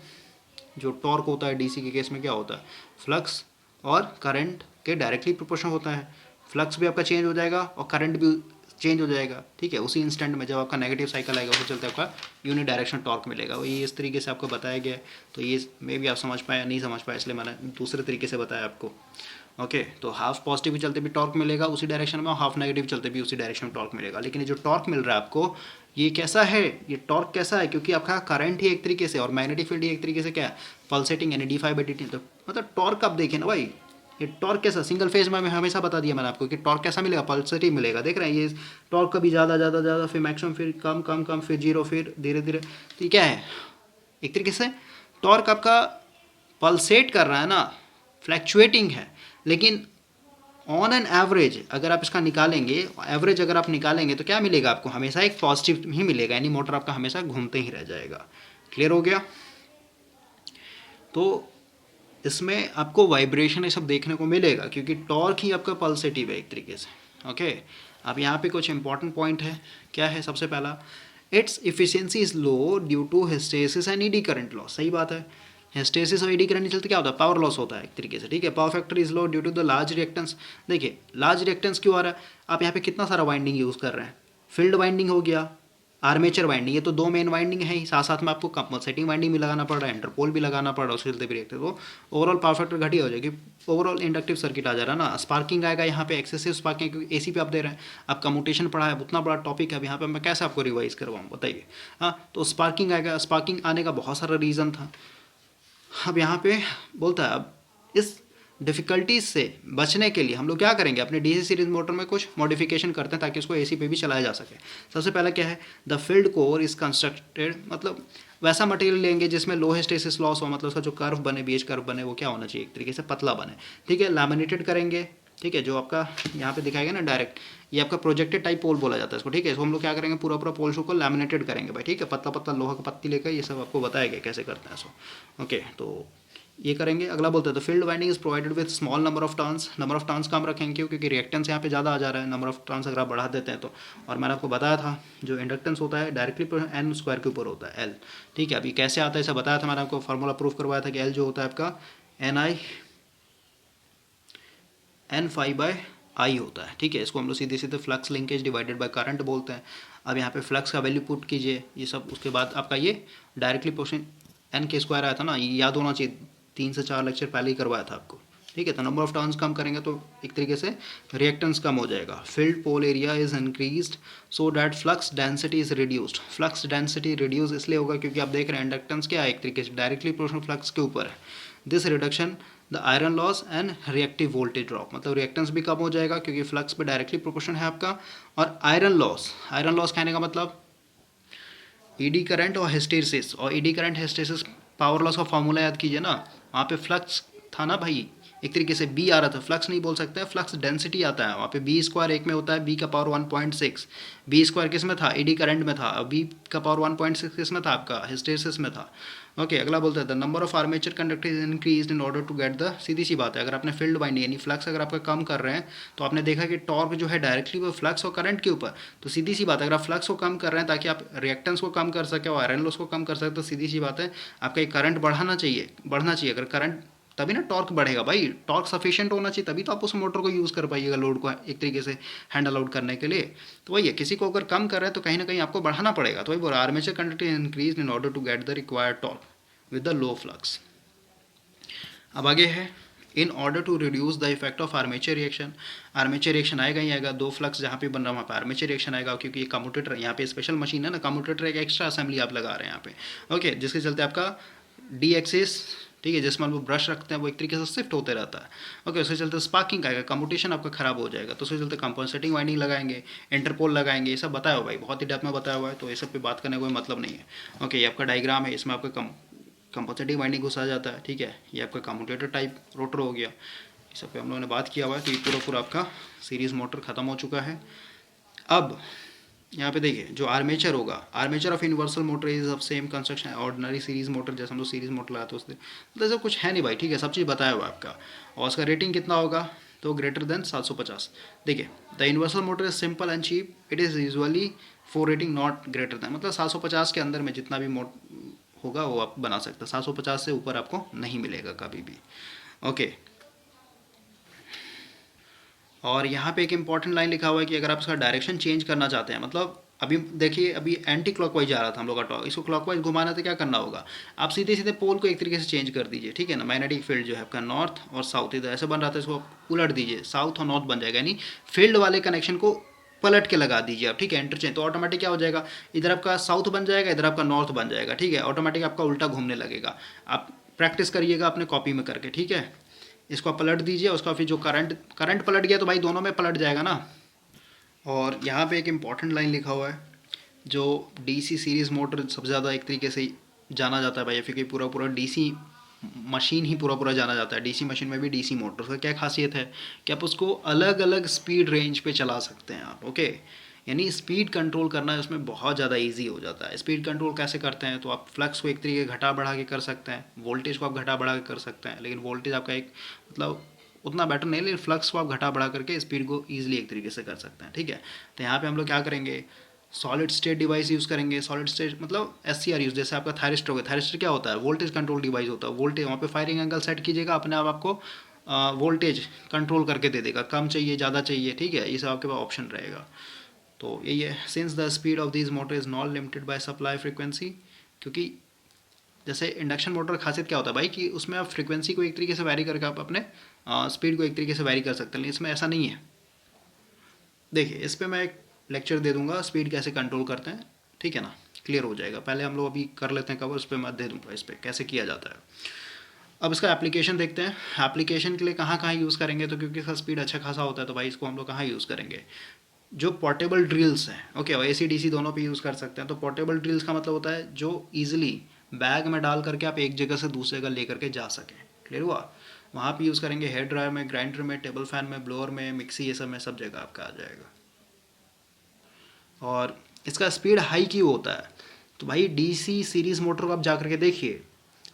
जो टॉर्क होता है डीसी के केस में क्या होता है? फ्लक्स और करंट के डायरेक्टली प्रोपोर्शनल होता है। फ्लक्स भी आपका चेंज हो जाएगा और करंट भी चेंज हो जाएगा, ठीक है, उसी इंस्टेंट में जब आपका नेगेटिव साइकिल आएगा उसके चलते आपका यूनि डायरेक्शन टॉर्क मिलेगा। वही इस तरीके से आपको बताया गया है। तो ये मे भी आप समझ पाए या नहीं समझ पाए, इसलिए मैंने दूसरे तरीके से बताया आपको, ओके। तो हाफ पॉजिटिव चलते भी टॉर्क मिलेगा उसी डायरेक्शन में, और हाफ नेगेटिव चलते भी उसी डायरेक्शन में टॉर्क मिलेगा। लेकिन ये जो टॉर्क मिल रहा है आपको, ये कैसा है? ये टॉर्क कैसा है? क्योंकि आपका करंट ही एक तरीके से और मैग्नेटिक फील्ड ही एक तरीके से क्या है? पल्सेटिंग, यानी d∅dt। तो मतलब टॉर्क आप देखें ना भाई, ये टॉर्क कैसा? सिंगल फेज में हमेशा बता दिया मैंने आपको कि टॉर्क कैसा मिलेगा? पल्सेटिव मिलेगा। देख रहे हैं ये टॉर्क कभी ज़्यादा ज़्यादा ज़्यादा, फिर मैक्सिमम, फिर कम कम कम, फिर जीरो, फिर धीरे धीरे। तो ये क्या है? एक तरीके से टॉर्क आपका पल्सेट कर रहा है ना, फ्लैक्चुएटिंग है। लेकिन ऑन एन एवरेज अगर आप इसका निकालेंगे, एवरेज अगर आप निकालेंगे, तो क्या मिलेगा आपको? हमेशा एक पॉजिटिव ही मिलेगा, यानी मोटर आपका हमेशा घूमते ही रह जाएगा। क्लियर हो गया? तो इसमें आपको वाइब्रेशन ये सब देखने को मिलेगा, क्योंकि टॉर्क ही आपका पल्सेटिव है एक तरीके से, ओके। अब यहाँ पे कुछ इंपॉर्टेंट पॉइंट है। क्या है? सबसे पहला, its efficiency is low due to hysteresis and eddy current loss. सही बात है, हिस्टेसिस और ईडी करंट चलते क्या होता है? पावर लॉस होता है एक तरीके से, ठीक है। Power factor is low due to the large reactance. देखिए लार्ज रिएक्टेंस क्यों आ रहा है? आप यहाँ पे कितना सारा वाइंडिंग यूज़ कर रहे हैं? फील्ड वाइंडिंग हो गया, आर्मेचर वाइंडिंग, ये तो दो मेन वाइंडिंग है ही, साथ साथ में आपको कंपनसेटिंग वाइंडिंग भी लगाना पड़ रहा है, इंटरपोल भी लगाना पड़ रहा है, उसके चलते भी रिएक्टर, तो ओवरऑल पावर फैक्टर घटिया हो जाएगी। ओवरऑल इंडक्टिव सर्किट आ जा रहा है ना, स्पार्किंग आएगा यहाँ पे, एक्सेसिव स्पार्किंग, क्योंकि एसी पे आप दे रहे हैं, आप कम्यूटेशन पढ़ा है, उतना बड़ा टॉपिक है, अब यहाँ पे मैं कैसे आपको रिवाइज करवाऊँ बताइए। हाँ, तो स्पार्किंग आएगा, स्पार्किंग आने का बहुत सारा रीज़न था। अब यहाँ पे बोलता है, अब इस डिफ़िकल्टीज से बचने के लिए हम लोग क्या करेंगे? अपने डीसी सीरीज मोटर में कुछ मॉडिफिकेशन करते हैं ताकि उसको एसी पे भी चलाया जा सके। सबसे पहला क्या है? The field core is constructed, मतलब वैसा मटेरियल लेंगे जिसमें लो हिस्टेसिस लॉस हो, मतलब उसका जो कर्व बने, बीच कर्व बने, वो क्या होना चाहिए? एक तरीके से पतला बने, ठीक है। लैमिनेटेड करेंगे, ठीक है, जो आपका यहाँ पे दिखाएगा ना डायरेक्ट, ये आपका प्रोजेक्टेड टाइप पोल बोला जाता है इसको, ठीक है। इसको हम लोग क्या करेंगे? पूरा पूरा पोल शो को लैमिनेटेड करेंगे भाई, ठीक है। पतला पतला लोहा का पत्ती लेकर ये सब आपको बताया गया कैसे करते हैं इसको, ओके। तो ये करेंगे। अगला बोलते हैं, तो field winding is provided with small number of turns. Number of turns कम रखेंगे क्यों? क्योंकि रिएक्टेंस यहाँ पे ज़्यादा आ जा रहा है, नंबर ऑफ टर्न्स अगर आप बढ़ा देते हैं तो। और मैंने आपको बताया था जो इंडक्टेंस होता है डायरेक्टली एन स्क्वायर के ऊपर होता है, एल, ठीक है। अभी कैसे आता है इसे बताया था मैंने आपको, फार्मूला प्रूफ करवाया था कि एल जो होता है आपका एन फाई बाय आई होता है, ठीक है। इसको हम लोग सीधे सीधे flux linkage divided by current बोलते हैं। अब यहाँ पे फ्लक्स का वैल्यू पुट कीजिए, ये सब, उसके बाद आपका ये डायरेक्टली पोर्शन एन के स्क्वायर आया था ना, ये याद होना चाहिए, 3 से 4 लेक्चर पहले ही करवाया था आपको, ठीक है। तो नंबर ऑफ टर्न्स कम करेंगे तो एक तरीके से रिएक्टेंस कम हो जाएगा। Field pole area is increased so that flux density is reduced. Flux density reduce इसलिए होगा क्योंकि आप देख रहे हैं इंडक्टेंस क्या है? एक तरीके से डायरेक्टली प्रोपोर्शनल फ्लक्स के ऊपर है। This reduction the iron loss and reactive voltage drop, मतलब रिएक्टेंस भी कम हो जाएगा क्योंकि फ्लक्स पे डायरेक्टली प्रोपोर्शन है आपका। और आयरन लॉस कहने का मतलब ईडी करंट और हिस्टेरिसिस, और eddy current hysteresis power loss का फॉर्मूला याद कीजिए ना, वहाँ पे फ्लक्स था ना भाई, एक तरीके से बी आ रहा था, फ्लक्स नहीं बोल सकते, फ्लक्स डेंसिटी आता है वहाँ पे, बी स्क्वायर एक में होता है बी का पावर 1.6, बी स्क्वायर किस में था, एडी करंट में था, बी का पावर 1.6 किस में था, आपका हिस्टेरिसिस में था। ओके अगला बोलता है the number of armature conductor is increase in order to get the, सीधी सी बात है, अगर आपने फील्ड वाइंडिंग यानी फ्लक्स अगर आपका कम कर रहे हैं तो आपने देखा कि टॉर्क जो है डायरेक्टली वो फ्लक्स और करंट के ऊपर, तो सीधी सी बात है अगर आप फ्लक्स को कम कर रहे हैं ताकि आप रिएक्टेंस को कम कर सके और आयरन लॉस को कम कर सके, तो सीधी सी बात है आपका एक करंट बढ़ना चाहिए, अगर करंट तभी ना टॉर्क बढ़ेगा भाई, टॉर्क सफिशिएंट होना चाहिए तभी तो आप उस मोटर को यूज़ कर पाइएगा लोड को एक तरीके से हैंडल आउट करने के लिए। तो वही है, किसी को अगर कम कर रहे हैं तो कहीं ना कहीं आपको बढ़ाना पड़ेगा, तो वही बोल armature conductor increase in order to get the required torque with the low flux. अब आगे है in order to reduce the effect of armature reaction, armature reaction आएगा ही आएगा, दो फ्लक्स जहाँ पे बन रहा है वहाँ पे आर्मेचर रिएक्शन आएगा, क्योंकि ये कम्यूटेटर यहाँ पे स्पेशल मशीन है ना, कम्यूटेटर एक एक्स्ट्रा असेंबली आप लगा रहे हैं यहाँ पे। ओके जिसके चलते आपका डी एक्सिस, ठीक है, जिसमें वो ब्रश रखते हैं वो एक तरीके से शिफ्ट होते रहता है। ओके उसके चलते स्पार्किंग आएगा, कम्यूटेशन आपका खराब हो जाएगा, तो उसके चलते कंपनसेटिंग वाइंडिंग लगाएंगे, इंटरपोल लगाएंगे, ये सब बताया हुआ भाई, बहुत ही डेप्थ में बताया हुआ है, तो ये सब पे बात करने का कोई मतलब नहीं है। ओके ये आपका डायग्राम है, इसमें आपका कंपनसेटिंग वाइंडिंग घुसा जाता है, ठीक है, ये आपका कम्यूटेटर टाइप रोटर हो गया, इस सब पे हम लोगों ने बात किया हुआ है। तो ये पूरा आपका सीरीज़ मोटर ख़त्म हो चुका है। अब यहाँ पे देखिए जो आर्मेचर होगा, armature of universal motor is of same construction ordinary series motor, जैसे हम लोग सीरीज मोटर लगाते हैं उससे, मतलब ऐसा कुछ है नहीं भाई, ठीक है, सब चीज़ बताया हुआ आपका। और उसका रेटिंग कितना होगा, तो ग्रेटर देन 750। देखिए the universal motor is simple and cheap, it is usually 4 rating not greater than, मतलब 750 के अंदर में जितना भी मोट होगा वो आप बना सकते हैं, 750 से ऊपर आपको नहीं मिलेगा कभी भी। ओके और यहाँ पे एक इंपॉर्टेंट लाइन लिखा हुआ है कि अगर आप इसका डायरेक्शन चेंज करना चाहते हैं, मतलब अभी देखिए अभी एंटी क्लॉकवाइज जा रहा था हम लोग का टॉर्क, इसको क्लॉकवाइज घुमाना तो क्या करना होगा, आप सीधे सीधे पोल को एक तरीके से चेंज कर दीजिए, ठीक है ना, मैग्नेटिक फील्ड जो है आपका नॉर्थ और साउथ इधर ऐसे बन रहा था, इसको उलट दीजिए, साउथ और नॉर्थ बन जाएगा, यानी फील्ड वाले कनेक्शन को पलट के लगा दीजिए आप, ठीक है, इंटरचेंज, तो ऑटोमेटिक क्या हो जाएगा, इधर आपका साउथ बन जाएगा, इधर आपका नॉर्थ बन जाएगा, ठीक है, ऑटोमेटिक आपका उल्टा घूमने लगेगा। आप प्रैक्टिस करिएगा अपने कॉपी में करके, ठीक है, इसको आप पलट दीजिए, उसका फिर जो करंट पलट गया तो भाई दोनों में पलट जाएगा ना। और यहाँ पे एक इम्पॉर्टेंट लाइन लिखा हुआ है, जो डीसी सीरीज़ मोटर सबसे ज़्यादा एक तरीके से जाना जाता है भाई, या फिर कि पूरा डीसी मशीन ही पूरा जाना जाता है, डीसी मशीन में भी डीसी मोटर, उसका क्या खासियत है कि आप उसको अलग अलग स्पीड रेंज पे चला सकते हैं आप। ओके यानी स्पीड कंट्रोल करना उसमें बहुत ज़्यादा इजी हो जाता है। स्पीड कंट्रोल कैसे करते हैं, तो आप फ्लक्स को एक तरीके घटा बढ़ा के कर सकते हैं, वोल्टेज को आप घटा बढ़ा के कर सकते हैं, लेकिन वोल्टेज आपका एक मतलब उतना बेटर नहीं, लेकिन फ्लक्स को आप घटा बढ़ा करके स्पीड को ईजिली एक तरीके से कर सकते हैं, ठीक है। तो यहाँ पे हम लोग क्या करेंगे, सॉलिड स्टेट डिवाइस यूज़ करेंगे, सॉलिड स्टेट मतलब SCR यूज़, जैसे आपका थायरिस्टर होगा, थायरिस्टर क्या होता है, वोल्टेज कंट्रोल डिवाइस होता है, वोल्टेज वहाँ पे फायरिंग एंगल सेट कीजिएगा, अपने आप आपको वोल्टेज कंट्रोल करके दे देगा, कम चाहिए ज़्यादा चाहिए, ठीक है, ये सब आपके पास ऑप्शन रहेगा। तो यही है, since the speed of this motor is not limited by supply frequency, क्योंकि जैसे इंडक्शन मोटर खासियत क्या होता है भाई कि उसमें आप फ्रिक्वेंसी को एक तरीके से वैरी करके आप अपने स्पीड को एक तरीके से वैरी कर सकते हैं, लेकिन इसमें ऐसा नहीं है। देखिए इस पर मैं एक लेक्चर दे दूंगा स्पीड कैसे कंट्रोल करते हैं, ठीक है ना, क्लियर हो जाएगा। पहले हम लोग अभी कर लेते हैं कवर, उस पर मैं दे दूंगा इस पर कैसे किया जाता है। अब इसका एप्लीकेशन देखते हैं, एप्लीकेशन के लिए कहाँ कहाँ यूज़ करेंगे, तो क्योंकि इसका स्पीड अच्छा खासा होता है तो भाई इसको हम लोग कहाँ यूज़ करेंगे, जो पोर्टेबल ड्रिल्स हैं, ओके, और AC/DC दोनों पे यूज़ कर सकते हैं। तो पोर्टेबल ड्रिल्स का मतलब होता है जो ईजिली बैग में डाल करके आप एक जगह से दूसरी जगह ले करके जा सकें, क्लियर हुआ। वहाँ पे यूज़ करेंगे हेयर ड्रायर में, ग्राइंडर में, टेबल फैन में, ब्लोअर में, मिक्सी, ये सब में सब जगह आपका आ जाएगा। और इसका स्पीड हाई क्यों होता है, तो भाई DC सीरीज़ मोटर को आप जा करके देखिए,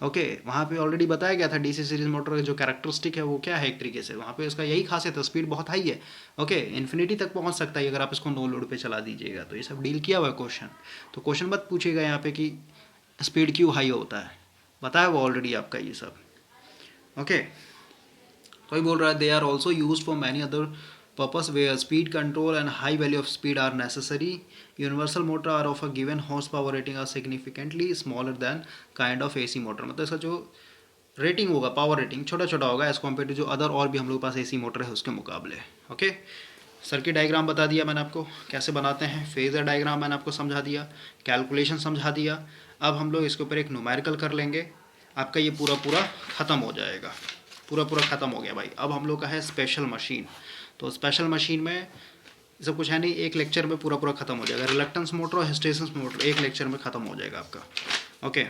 ओके वहाँ पे ऑलरेडी बताया गया था DC सीरीज मोटर का जो कैरेक्टरिस्टिक है वो क्या है, एक तरीके से वहाँ पे उसका यही खासियत है, स्पीड बहुत हाई है, ओके इन्फिनिटी तक पहुँच सकता है अगर आप इसको नो लोड पे चला दीजिएगा। तो ये सब डील किया हुआ है क्वेश्चन, तो क्वेश्चन मत पूछेगा यहाँ पे कि स्पीड क्यों हाई होता है, बताया हुआ ऑलरेडी आपका ये सब, ओके। कोई बोल रहा है they are also use for many other purpose where speed control and high value of speed are necessary. Universal motor are of a given horsepower rating are significantly smaller than kind of AC motor, मतलब इसका जो रेटिंग होगा पावर रेटिंग छोटा छोटा होगा एज कम्पेयर टू जो अदर और भी हम लोग के पास AC मोटर है उसके मुकाबले, ओके। सर्किट डायग्राम बता दिया मैंने आपको कैसे बनाते हैं, फेजर डायग्राम मैंने आपको समझा दिया, कैलकुलेशन समझा दिया। अब हम लोग इसके ऊपर एक न्यूमेरिकल कर लेंगे, आपका ये पूरा ख़त्म हो जाएगा, पूरा ख़त्म हो गया भाई। अब हम लोग का है स्पेशल मशीन, तो स्पेशल मशीन में सब कुछ है नहीं, एक लेक्चर में पूरा ख़त्म हो जाएगा। रिलक्टेंस मोटर और हिस्टेरेसिस मोटर एक लेक्चर में ख़त्म हो जाएगा आपका, ओके।